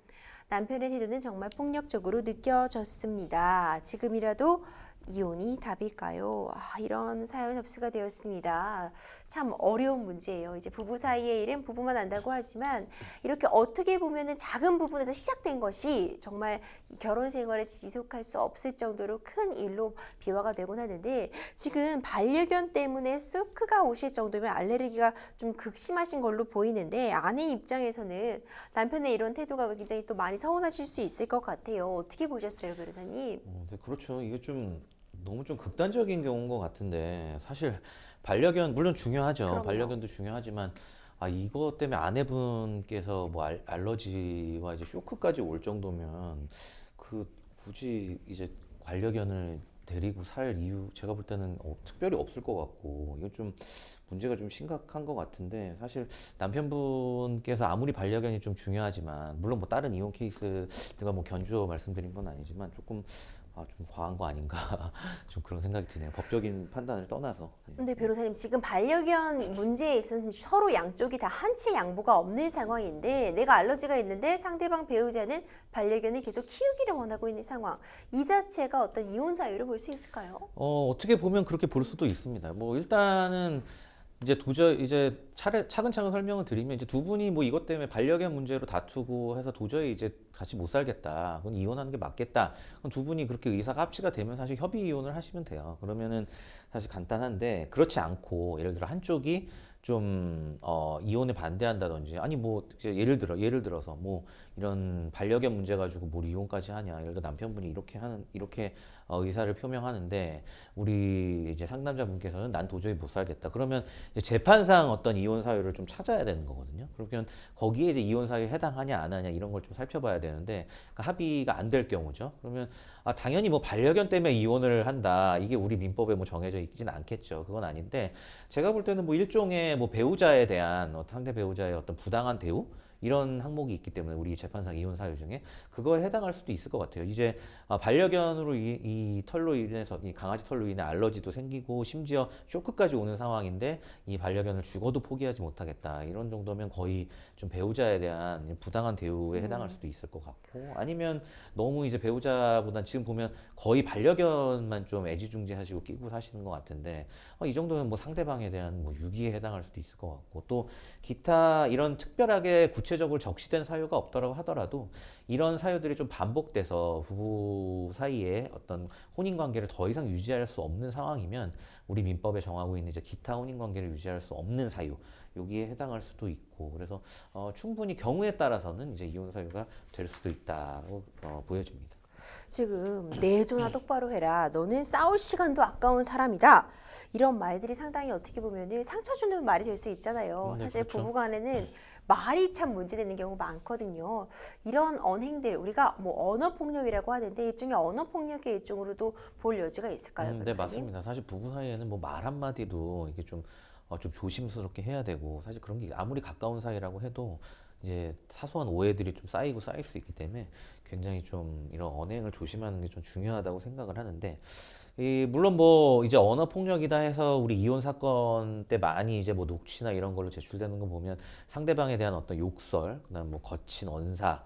남편의 태도는 정말 폭력적으로 느껴졌습니다. 지금이라도 이혼이 답일까요? 이런 사연 접수가 되었습니다. 참 어려운 문제예요. 이제 부부 사이의 일은 부부만 안다고 하지만 이렇게 어떻게 보면은 작은 부분에서 시작된 것이 정말 결혼 생활을 지속할 수 없을 정도로 큰 일로 비화가 되곤 하는데 지금 반려견 때문에 쇼크가 오실 정도면 알레르기가 좀 극심하신 걸로 보이는데 아내 입장에서는 남편의 이런 태도가 굉장히 또 많이 서운하실 수 있을 것 같아요. 어떻게 보셨어요, 변호사님? 네, 그렇죠. 이게 너무 좀 극단적인 경우인 것 같은데 사실 반려견 물론 중요하죠. 그럼요. 반려견도 중요하지만 이거 때문에 아내분께서 뭐 알러지와 이제 쇼크까지 올 정도면 굳이 이제 반려견을 데리고 살 이유 제가 볼 때는 특별히 없을 것 같고 이건 좀 문제가 좀 심각한 것 같은데 사실 남편분께서 아무리 반려견이 좀 중요하지만 물론 뭐 다른 이혼 케이스 제가 뭐 견주어 말씀드린 건 아니지만 조금 좀 과한 거 아닌가 좀 그런 생각이 드네요. 법적인 판단을 떠나서. 근데 변호사님 지금 반려견 문제에 있어서는 서로 양쪽이 다 한치 양보가 없는 상황인데 내가 알러지가 있는데 상대방 배우자는 반려견을 계속 키우기를 원하고 있는 상황. 이 자체가 어떤 이혼 사유를 볼 수 있을까요? 어떻게 보면 그렇게 볼 수도 있습니다. 뭐 일단은 이제 차근차근 설명을 드리면 이제 두 분이 뭐 이것 때문에 반려견 문제로 다투고 해서 도저히 이제 같이 못 살겠다. 그건 이혼하는 게 맞겠다. 그럼 두 분이 그렇게 의사가 합치가 되면 사실 협의 이혼을 하시면 돼요. 그러면은 사실 간단한데 그렇지 않고 예를 들어 한쪽이 좀 이혼에 반대한다든지 아니 뭐 이제 예를 들어서 뭐 이런 반려견 문제 가지고 뭘 이혼까지 하냐. 예를 들어 남편분이 이렇게 의사를 표명하는데 우리 이제 상담자분께서는 난 도저히 못 살겠다. 그러면 이제 재판상 어떤 이혼 사유를 좀 찾아야 되는 거거든요. 그러면 거기에 이제 이혼 사유에 해당하냐 안 하냐 이런 걸 좀 살펴봐야 되는데 그러니까 합의가 안 될 경우죠. 그러면 당연히 뭐 반려견 때문에 이혼을 한다. 이게 우리 민법에 뭐 정해져 있지는 않겠죠. 그건 아닌데 제가 볼 때는 뭐 일종의 뭐 배우자에 대한 상대 배우자의 어떤 부당한 대우 이런 항목이 있기 때문에 우리 재판상 이혼 사유 중에 그거에 해당할 수도 있을 것 같아요. 이제 반려견으로 이 털로 인해서 이 강아지 털로 인해 알러지도 생기고 심지어 쇼크까지 오는 상황인데 이 반려견을 죽어도 포기하지 못하겠다. 이런 정도면 거의 좀 배우자에 대한 부당한 대우에 해당할 수도 있을 것 같고 아니면 너무 이제 배우자보단 지금 보면 거의 반려견만 좀 애지중지하시고 끼고 사시는 것 같은데 이 정도면 뭐 상대방에 대한 뭐 유기에 해당할 수도 있을 것 같고 또 기타 이런 특별하게 구체적으로 적시된 사유가 없더라고 하더라도 이런 사유들이 좀 반복돼서 부부 사이에 어떤 혼인 관계를 더 이상 유지할 수 없는 상황이면 우리 민법에 정하고 있는 이제 기타 혼인 관계를 유지할 수 없는 사유 여기에 해당할 수도 있고 그래서 충분히 경우에 따라서는 이제 이혼 사유가 될 수도 있다고 보여집니다. 지금 내조나 똑바로 해라. 너는 싸울 시간도 아까운 사람이다. 이런 말들이 상당히 어떻게 보면은 상처 주는 말이 될 수 있잖아요. 네, 사실 그렇죠. 부부간에는 말이 참 문제되는 경우가 많거든요. 이런 언행들 우리가 뭐 언어 폭력이라고 하는데 일종의 언어 폭력의 일종으로도 볼 여지가 있을까요, 네, 변호사님? 맞습니다. 사실 부부 사이에는 뭐 말 한마디도 이게 좀 조심스럽게 해야 되고, 사실 그런 게 아무리 가까운 사이라고 해도 이제 사소한 오해들이 좀 쌓이고 쌓일 수 있기 때문에 굉장히 좀 이런 언행을 조심하는 게 좀 중요하다고 생각을 하는데, 물론 뭐 이제 언어 폭력이다 해서 우리 이혼 사건 때 많이 이제 뭐 녹취나 이런 걸로 제출되는 거 보면 상대방에 대한 어떤 욕설, 그다음 뭐 거친 언사,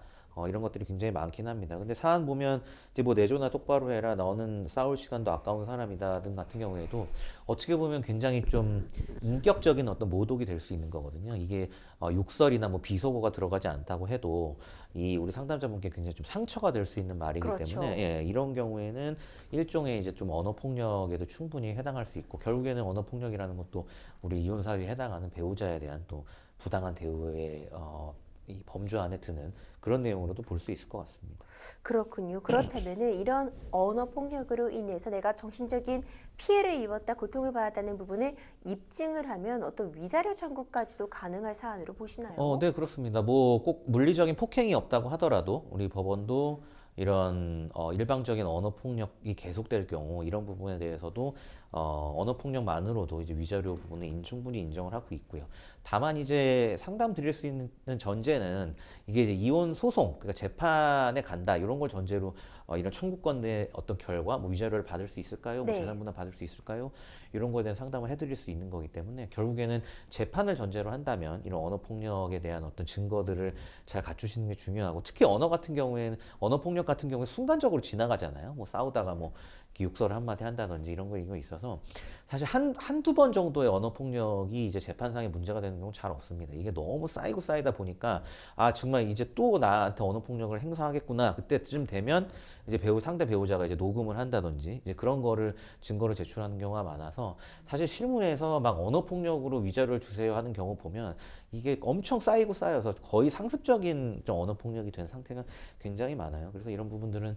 이런 것들이 굉장히 많긴 합니다. 근데 사안 보면 이제 뭐 내조나 똑바로 해라, 너는 싸울 시간도 아까운 사람이다 등 같은 경우에도 어떻게 보면 굉장히 좀 인격적인 어떤 모독이 될 수 있는 거거든요. 이게 욕설이나 뭐 비속어가 들어가지 않다고 해도 이 우리 상담자분께 굉장히 좀 상처가 될 수 있는 말이기 그렇죠. 때문에, 예, 이런 경우에는 일종의 이제 좀 언어 폭력에도 충분히 해당할 수 있고, 결국에는 언어 폭력이라는 것도 우리 이혼 사유에 해당하는 배우자에 대한 또 부당한 대우의 이 범주 안에 드는 그런 내용으로도 볼 수 있을 것 같습니다. 그렇군요. 그렇다면은 이런 언어 폭력으로 인해서 내가 정신적인 피해를 입었다, 고통을 받았다는 부분을 입증을 하면 어떤 위자료 청구까지도 가능할 사안으로 보시나요? 네, 그렇습니다. 뭐 꼭 물리적인 폭행이 없다고 하더라도 우리 법원도 이런 일방적인 언어 폭력이 계속될 경우 이런 부분에 대해서도 언어 폭력만으로도 이제 위자료 부분에 충분히 인정을 하고 있고요. 다만 이제 상담 드릴 수 있는 전제는 이게 이제 이혼 소송, 그러니까 재판에 간다 이런 걸 전제로 이런 청구권의 어떤 결과, 뭐 위자료를 받을 수 있을까요? 뭐 네. 재산 분할 받을 수 있을까요? 이런 거에 대한 상담을 해드릴 수 있는 거기 때문에 결국에는 재판을 전제로 한다면 이런 언어 폭력에 대한 어떤 증거들을 잘 갖추시는 게 중요하고, 특히 언어 같은 경우에는 언어 폭력 같은 경우에 순간적으로 지나가잖아요. 뭐 싸우다가 뭐 이렇게 욕설을 한마디 한다든지 이런 거 있어서 사실 한두 번 정도의 언어 폭력이 이제 재판상에 문제가 되는 경우는 잘 없습니다. 이게 너무 쌓이고 쌓이다 보니까 아 정말 이제 또 나한테 언어 폭력을 행사하겠구나, 그때쯤 되면 이제 상대 배우자가 이제 녹음을 한다든지 이제 그런 거를 증거를 제출하는 경우가 많아서, 사실 실무에서 막 언어 폭력으로 위자료를 주세요 하는 경우 보면 이게 엄청 쌓이고 쌓여서 거의 상습적인 좀 언어 폭력이 된 상태가 굉장히 많아요. 그래서 이런 부분들은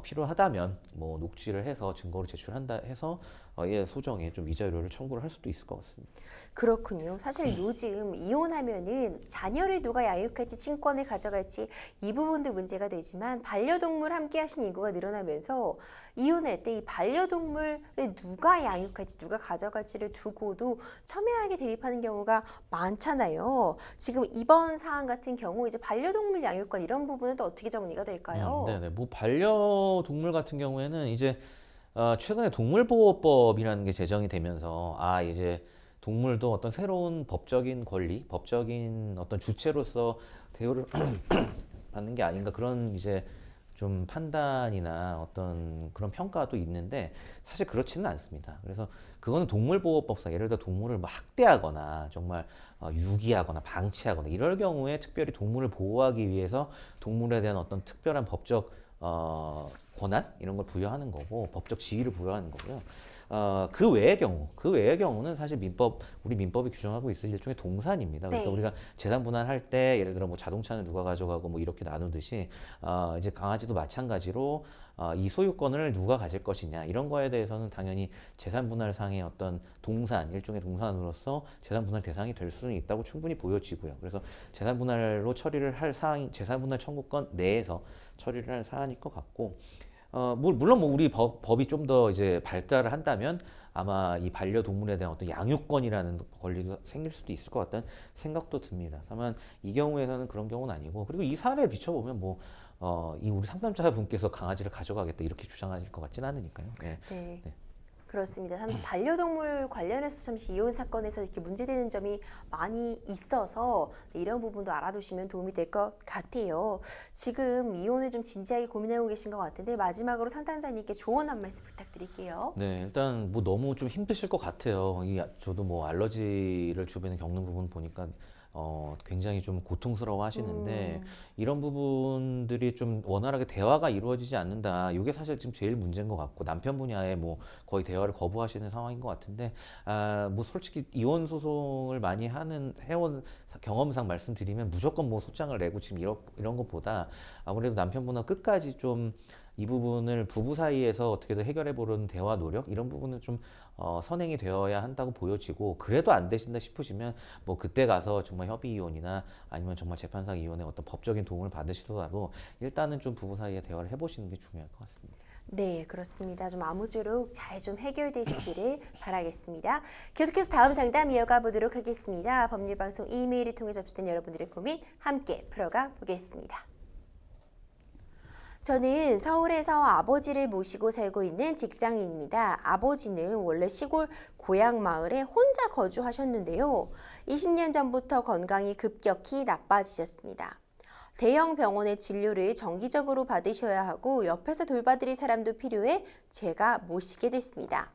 필요하다면 뭐 녹취를 해서 증거를 제출한다 해서 예, 소정에 좀 위자료를 청구를 할 수도 있을 것 같습니다. 그렇군요. 사실 요즘 이혼하면은 자녀를 누가 양육할지, 친권을 가져갈지 이 부분도 문제가 되지만 반려동물 함께 하시는 인구가 늘어나면서 이혼할 때 이 반려동물을 누가 양육할지, 누가 가져갈지를 두고도 첨예하게 대립하는 경우가 많잖아요. 지금 이번 사안 같은 경우 이제 반려동물 양육권 이런 부분은 또 어떻게 정리가 될까요? 네네. 뭐 반려동물 같은 경우에는 이제 최근에 동물보호법이라는 게 제정이 되면서 이제 동물도 어떤 새로운 법적인 권리, 법적인 어떤 주체로서 대우를 받는 게 아닌가, 그런 이제 좀 판단이나 어떤 그런 평가도 있는데 사실 그렇지는 않습니다. 그래서 그거는 동물보호법상 예를 들어 동물을 뭐 학대하거나 정말 유기하거나 방치하거나 이럴 경우에 특별히 동물을 보호하기 위해서 동물에 대한 어떤 특별한 법적 권한 이런 걸 부여하는 거고, 법적 지위를 부여하는 거고요. 그 외의 경우는 사실 우리 민법이 규정하고 있을 일종의 동산입니다. 그러니까 네. 우리가 재산 분할할 때 예를 들어 뭐 자동차는 누가 가져가고 뭐 이렇게 나누듯이 이제 강아지도 마찬가지로 이 소유권을 누가 가질 것이냐 이런 거에 대해서는 당연히 재산 분할상의 어떤 일종의 동산으로서 재산 분할 대상이 될 수는 있다고 충분히 보여지고요. 그래서 재산 분할로 처리를 할 재산 분할 청구권 내에서 처리를 할 사안일 것 같고, 물론 뭐 우리 법이 좀 더 이제 발달을 한다면 아마 이 반려동물에 대한 어떤 양육권이라는 권리도 생길 수도 있을 것 같다는 생각도 듭니다. 다만 이 경우에서는 그런 경우는 아니고, 그리고 이 사례에 비춰보면 뭐 이 우리 상담자분께서 강아지를 가져가겠다 이렇게 주장하실 것 같지는 않으니까요. 네. 네. 네. 그렇습니다. 반려동물 관련해서 잠시 이혼 사건에서 이렇게 문제되는 점이 많이 있어서 이런 부분도 알아두시면 도움이 될 것 같아요. 지금 이혼을 좀 진지하게 고민하고 계신 것 같은데 마지막으로 상담자님께 조언 한 말씀 부탁드릴게요. 네, 일단 뭐 너무 좀 힘드실 것 같아요. 저도 뭐 알러지를 주변에 겪는 부분 보니까 굉장히 좀 고통스러워 하시는데, 이런 부분들이 좀 원활하게 대화가 이루어지지 않는다. 이게 사실 지금 제일 문제인 것 같고, 남편분이 아예 뭐 거의 대화를 거부하시는 상황인 것 같은데, 뭐 솔직히 이혼 소송을 많이 해온 경험상 말씀드리면 무조건 뭐 소장을 내고 지금 이런 것보다 아무래도 남편분하고 끝까지 좀 이 부분을 부부 사이에서 어떻게든 해결해 보려는 대화 노력 이런 부분은 좀 선행이 되어야 한다고 보여지고 그래도 안 되신다 싶으시면 뭐 그때 가서 정말 협의 이혼이나 아니면 정말 재판상 이혼의 어떤 법적인 도움을 받으시더라도 일단은 좀 부부 사이에 대화를 해보시는 게 중요할 것 같습니다. 네, 그렇습니다. 좀 아무쪼록 잘 좀 해결되시기를 바라겠습니다. 계속해서 다음 상담 이어가 보도록 하겠습니다. 법률방송 이메일을 통해 접수된 여러분들의 고민 함께 풀어가 보겠습니다. 저는 서울에서 아버지를 모시고 살고 있는 직장인입니다. 아버지는 원래 시골 고향 마을에 혼자 거주하셨는데요. 20년 전부터 건강이 급격히 나빠지셨습니다. 대형 병원의 진료를 정기적으로 받으셔야 하고 옆에서 돌봐드릴 사람도 필요해 제가 모시게 됐습니다.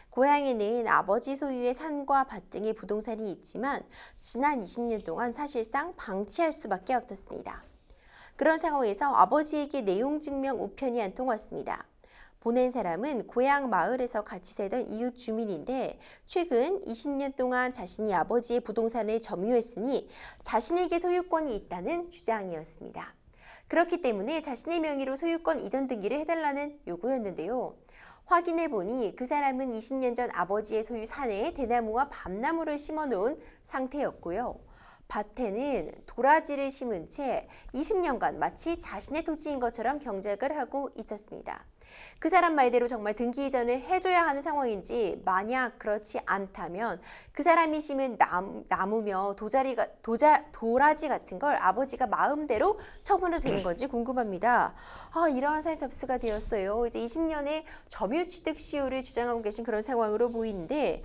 고향에는 아버지 소유의 산과 밭 등의 부동산이 있지만 지난 20년 동안 사실상 방치할 수밖에 없었습니다. 그런 상황에서 아버지에게 내용 증명 우편이 한 통 왔습니다. 보낸 사람은 고향 마을에서 같이 살던 이웃 주민인데 최근 20년 동안 자신이 아버지의 부동산을 점유했으니 자신에게 소유권이 있다는 주장이었습니다. 그렇기 때문에 자신의 명의로 소유권 이전 등기를 해달라는 요구였는데요. 확인해 보니 그 사람은 20년 전 아버지의 소유 산에 대나무와 밤나무를 심어놓은 상태였고요. 밭에는 도라지를 심은 채 20년간 마치 자신의 토지인 것처럼 경작을 하고 있었습니다. 그 사람 말대로 정말 등기 이전을 해줘야 하는 상황인지 만약 그렇지 않다면 그 사람이 심은 나무며 도라지 같은 걸 아버지가 마음대로 처분해도 되는 건지 궁금합니다. 이러한 사연 접수가 되었어요. 이제 20년의 점유취득시효를 주장하고 계신 그런 상황으로 보이는데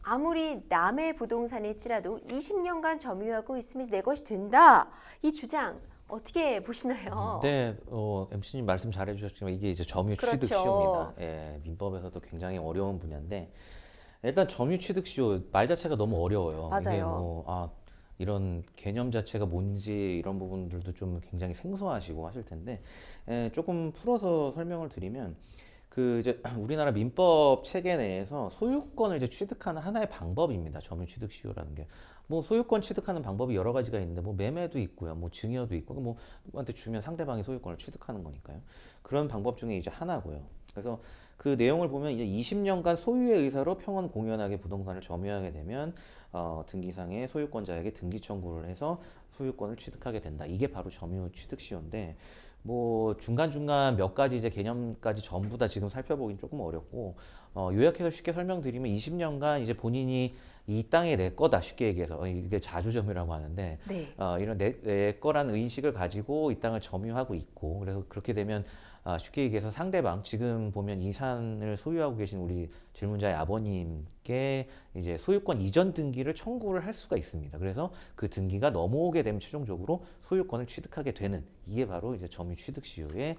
아무리 남의 부동산일지라도 20년간 점유하고 있으면 내 것이 된다. 이 주장 어떻게 보시나요? 네, MC님 말씀 잘해주셨지만 이게 이제 점유취득 그렇죠. 시효입니다. 예, 민법에서도 굉장히 어려운 분야인데 일단 점유취득 시효 말 자체가 너무 어려워요. 맞아요. 이게 이런 개념 자체가 뭔지 이런 부분들도 좀 굉장히 생소하시고 하실 텐데 조금 풀어서 설명을 드리면 이제 우리나라 민법 체계 내에서 소유권을 이제 취득하는 하나의 방법입니다. 점유취득 시효라는 게. 뭐 소유권 취득하는 방법이 여러 가지가 있는데 뭐 매매도 있고요. 뭐 증여도 있고 뭐 누구한테 주면 상대방이 소유권을 취득하는 거니까요. 그런 방법 중에 이제 하나고요. 그래서 그 내용을 보면 이제 20년간 소유의 의사로 평원 공연하게 부동산을 점유하게 되면 등기상의 소유권자에게 등기 청구를 해서 소유권을 취득하게 된다. 이게 바로 점유취득 시효인데 뭐 중간중간 몇 가지 이제 개념까지 전부 다 지금 살펴보긴 조금 어렵고 요약해서 쉽게 설명드리면 20년간 이제 본인이 이 땅이 내 거다 쉽게 얘기해서 이게 자주점유라고 하는데 네. 이런 내 거라는 의식을 가지고 이 땅을 점유하고 있고 그래서 그렇게 되면 쉽게 얘기해서 상대방 지금 보면 이 산을 소유하고 계신 우리 질문자의 아버님께 이제 소유권 이전 등기를 청구를 할 수가 있습니다. 그래서 그 등기가 넘어오게 되면 최종적으로 소유권을 취득하게 되는 이게 바로 이제 점유취득시효의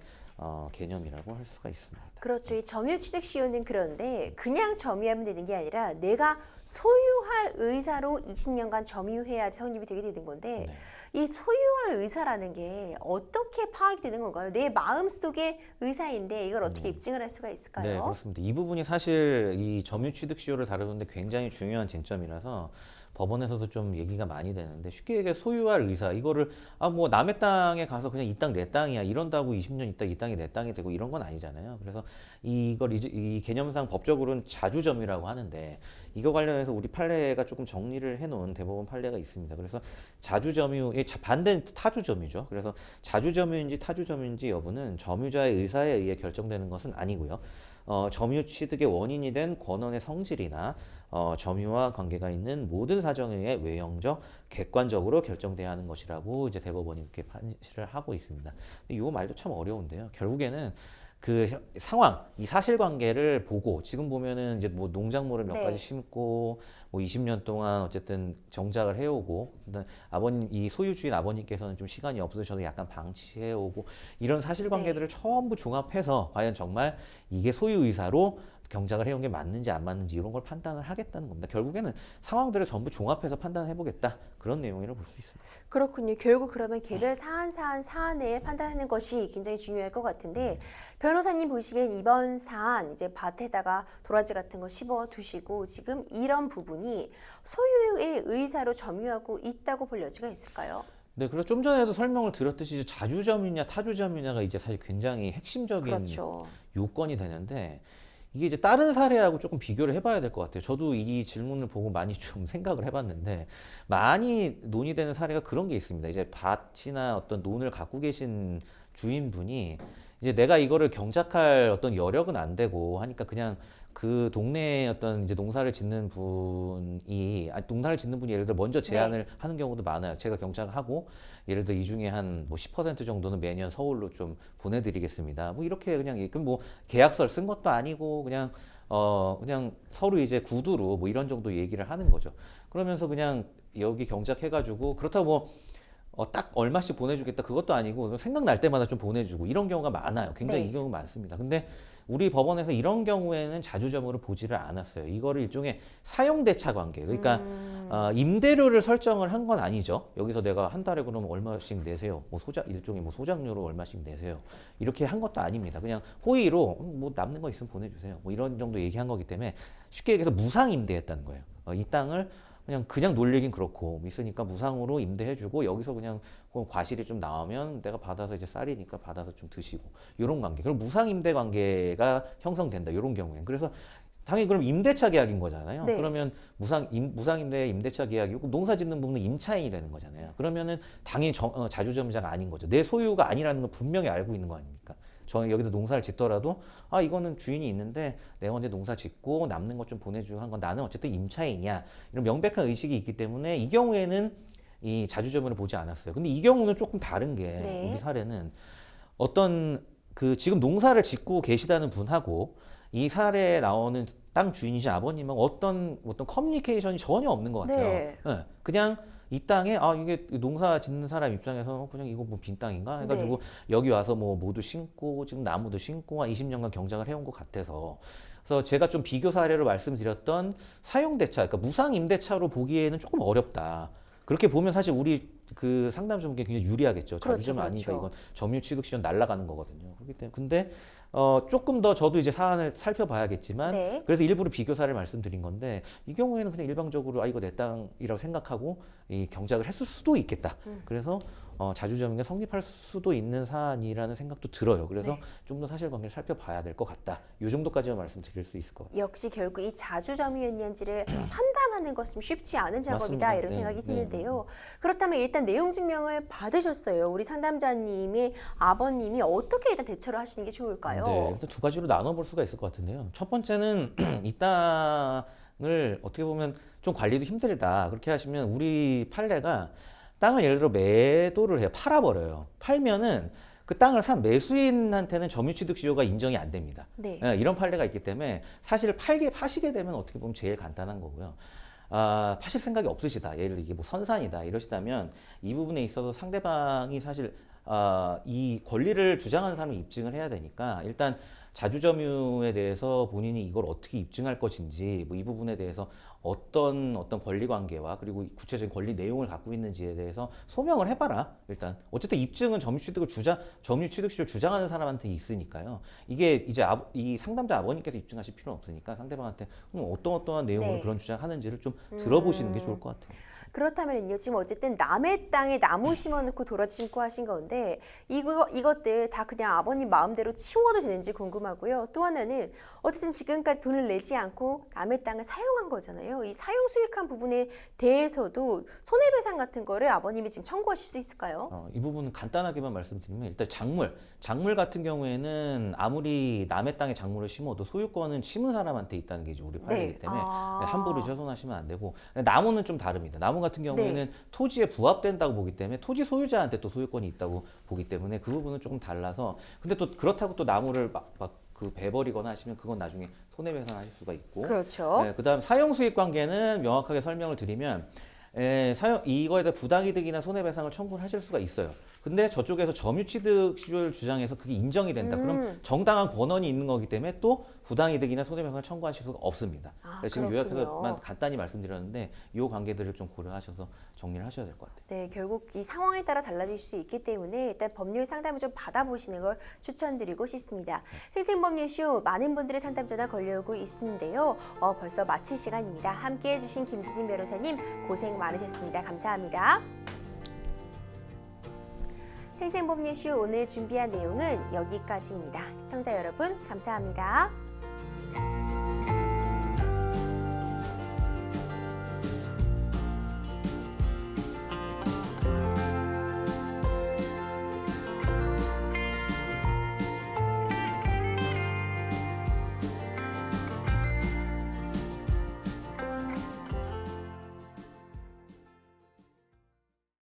개념이라고 할 수가 있습니다. 그렇죠. 이 점유취득시효는 그런데 그냥 점유하면 되는 게 아니라 내가 소유할 의사로 20년간 점유해야지 성립이 되게 되는 건데 네. 이 소유할 의사라는 게 어떻게 파악이 되는 건가요? 내 마음속의 의사인데 이걸 어떻게 입증을 할 수가 있을까요? 네, 그렇습니다. 이 부분이 사실 이 점유취득시효를 다루는데 굉장히 중요한 쟁점이라서 법원에서도 좀 얘기가 많이 되는데 쉽게 얘기해 소유할 의사 이거를 뭐 남의 땅에 가서 그냥 이 땅 내 땅이야 이런다고 20년 있다 이 땅이 내 땅이 되고 이런 건 아니잖아요. 그래서 이걸 이 개념상 법적으로는 자주점유라고 하는데 이거 관련해서 우리 판례가 조금 정리를 해놓은 대법원 판례가 있습니다. 그래서 자주점유의 반대는 타주점유죠. 그래서 자주점유인지 타주점유인지 여부는 점유자의 의사에 의해 결정되는 것은 아니고요. 점유 취득의 원인이 된 권원의 성질이나 점유와 관계가 있는 모든 사정에 의해 외형적, 객관적으로 결정돼야 하는 것이라고 이제 대법원이 이렇게 판시를 하고 있습니다. 이 말도 참 어려운데요. 결국에는 그 상황, 이 사실관계를 보고 지금 보면은 이제 뭐 농작물을 몇 네. 가지 심고 뭐 20년 동안 어쨌든 정작을 해오고 아버님 이 소유주인 아버님께서는 좀 시간이 없으셔서 약간 방치해오고 이런 사실관계들을 전부 종합해서 과연 정말 이게 소유 의사로 경작을 해온 게 맞는지 안 맞는지 이런 걸 판단을 하겠다는 겁니다. 결국에는 상황들을 전부 종합해서 판단해 보겠다 그런 내용이라고 볼 수 있습니다. 그렇군요. 결국 그러면 개별 사안을 판단하는 것이 굉장히 중요할 것 같은데 변호사님 보시기엔 이번 사안 이제 밭에다가 도라지 같은 거 심어 두시고 지금 이런 부분이 소유의 의사로 점유하고 있다고 볼 여지가 있을까요? 네, 그래서 좀 전에도 설명을 드렸듯이 이제 자주점유냐 타주점유냐가 이제 사실 굉장히 핵심적인 그렇죠. 요건이 되는데 이게 이제 다른 사례하고 조금 비교를 해봐야 될 것 같아요. 저도 이 질문을 보고 많이 좀 생각을 해봤는데 많이 논의되는 사례가 그런 게 있습니다. 이제 밭이나 어떤 논을 갖고 계신 주인분이 이제 내가 이거를 경작할 어떤 여력은 안 되고 하니까 그냥 그 동네에 어떤 이제 농사를 짓는 분이 농사를 짓는 분이 예를 들어 먼저 제안을 하는 경우도 많아요. 제가 경작하고 예를 들어 이 중에 한 뭐 10% 정도는 매년 서울로 좀 보내드리겠습니다. 뭐 이렇게 그냥 그럼 뭐 계약서를 쓴 것도 아니고 그냥 서로 이제 구두로 뭐 이런 정도 얘기를 하는 거죠. 그러면서 그냥 여기 경작해가지고 그렇다고 뭐 딱 얼마씩 보내주겠다 그것도 아니고 생각날 때마다 좀 보내주고 이런 경우가 많아요. 굉장히 네. 이 경우 많습니다. 근데 우리 법원에서 이런 경우에는 자주점으로 보지를 않았어요. 이거를 일종의 사용대차 관계. 그러니까 임대료를 설정을 한 건 아니죠. 여기서 내가 한 달에 그러면 얼마씩 내세요. 뭐 일종의 뭐 소장료로 얼마씩 내세요. 이렇게 한 것도 아닙니다. 그냥 호의로 뭐 남는 거 있으면 보내주세요. 뭐 이런 정도 얘기한 거기 때문에 쉽게 얘기해서 무상 임대했다는 거예요. 이 땅을 그냥 놀리긴 그렇고 있으니까 무상으로 임대해주고 여기서 그냥 과실이 좀 나오면 내가 받아서 이제 쌀이니까 받아서 좀 드시고 이런 관계. 그럼 무상 임대 관계가 형성된다. 이런 경우엔 그래서 당연히 그럼 임대차 계약인 거잖아요. 네. 그러면 무상 임대 임대차 계약이고 농사짓는 부분은 임차인이 되는 거잖아요. 그러면은 당연히 자주점유자가 아닌 거죠. 내 소유가 아니라는 걸 분명히 알고 있는 거 아닙니까? 저는 여기서 농사를 짓더라도 이거는 주인이 있는데 내가 언제 농사 짓고 남는 것 좀 보내주고 한 건 나는 어쨌든 임차인이야 이런 명백한 의식이 있기 때문에 이 경우에는 이 자주점유를 보지 않았어요. 근데 이 경우는 조금 다른 게 네. 우리 사례는 어떤 그 지금 농사를 짓고 계시다는 분하고 이 사례에 나오는 땅 주인이신 아버님은 어떤 커뮤니케이션이 전혀 없는 것 같아요. 네. 네, 그냥 이 땅에 이게 농사 짓는 사람 입장에서 그냥 이거 뭐 빈 땅인가 해가지고 여기 와서 뭐 모두 심고 지금 나무도 심고 한 20년간 경작을 해온 것 같아서 그래서 제가 좀 비교 사례로 말씀드렸던 사용대차, 그러니까 무상 임대차로 보기에는 조금 어렵다. 그렇게 보면 사실 우리 그 상담점께 굉장히 유리하겠죠. 그렇죠, 자주점 아니니까 그렇죠. 이건 점유 취득 시효 날아가는 거거든요. 그렇기 때문에 근데 조금 더 저도 이제 사안을 살펴봐야겠지만 네. 그래서 일부러 비교 사례를 말씀드린 건데 이 경우에는 그냥 일방적으로 이거 내 땅이라고 생각하고 이 경작을 했을 수도 있겠다. 그래서 자주점유가 성립할 수도 있는 사안이라는 생각도 들어요. 그래서 네. 좀 더 사실관계를 살펴봐야 될 것 같다. 이 정도까지만 말씀드릴 수 있을 것 같아요. 역시 결국 이 자주점유였는지를 판단하는 것은 좀 쉽지 않은 작업이다 맞습니다. 이런 네, 생각이 네. 드는데요. 그렇다면 일단 내용 증명을 받으셨어요. 우리 상담자님의 아버님이 어떻게 일단 대처를 하시는 게 좋을까요? 네, 일단 두 가지로 나눠볼 수가 있을 것 같은데요. 첫 번째는 이 땅을 어떻게 보면 좀 관리도 힘들다. 그렇게 하시면 우리 판례가 땅을 예를 들어 매도를 해요. 팔아버려요. 팔면은 그 땅을 산 매수인한테는 점유취득시효가 인정이 안 됩니다. 네. 이런 판례가 있기 때문에 사실 파시게 되면 어떻게 보면 제일 간단한 거고요. 파실 생각이 없으시다. 예를 들어 이게 뭐 선산이다 이러시다면 이 부분에 있어서 상대방이 사실 이 권리를 주장하는 사람이 입증을 해야 되니까 일단 자주점유에 대해서 본인이 이걸 어떻게 입증할 것인지 뭐 이 부분에 대해서 어떤 권리관계와 그리고 구체적인 권리 내용을 갖고 있는지에 대해서 소명을 해봐라. 일단 어쨌든 입증은 점유취득시를 주장하는 사람한테 있으니까요. 이게 이제 이 상담자 아버님께서 입증하실 필요는 없으니까 상대방한테 어떠한 내용으로 네. 그런 주장하는지를 좀 들어보시는 게 좋을 것 같아요. 그렇다면요, 지금 어쨌든 남의 땅에 나무 심어놓고 도라 심고 하신 건데 이것들 다 그냥 아버님 마음대로 치워도 되는지 궁금하고요. 또 하나는 어쨌든 지금까지 돈을 내지 않고 남의 땅을 사용한 거잖아요. 이 사용 수익한 부분에 대해서도 손해배상 같은 거를 아버님이 지금 청구하실 수 있을까요? 이 부분은 간단하게만 말씀드리면 일단 작물 같은 경우에는 아무리 남의 땅에 작물을 심어도 소유권은 심은 사람한테 있다는 게 이제 우리 판례이기 때문에 함부로 훼손하시면 안 되고 나무는 좀 다릅니다. 나무 같은 경우에는 토지에 부합된다고 보기 때문에 토지 소유자한테 또 소유권이 있다고 보기 때문에 그 부분은 조금 달라서 근데 또 그렇다고 또 나무를 그 베버리거나 하시면 그건 나중에 손해배상하실 수가 있고 그렇죠. 네, 그다음 사용수익 관계는 명확하게 설명을 드리면 이거에 대해 부당이득이나 손해배상을 청구를 하실 수가 있어요. 근데 저쪽에서 점유취득 시효를 주장해서 그게 인정이 된다. 그럼 정당한 권한이 있는 거기 때문에 또 부당이득이나 손해배상을 청구하실 수가 없습니다. 지금 요약해서만 간단히 말씀드렸는데 이 관계들을 좀 고려하셔서 정리를 하셔야 될 것 같아요. 네, 결국 이 상황에 따라 달라질 수 있기 때문에 일단 법률 상담을 좀 받아보시는 걸 추천드리고 싶습니다. 생생법률쇼 많은 분들의 상담 전화 걸려오고 있는데요. 벌써 마칠 시간입니다. 함께해 주신 김지진 변호사님 고생 많으셨습니다. 감사합니다. 생생법률쇼 오늘 준비한 내용은 여기까지입니다. 시청자 여러분 감사합니다.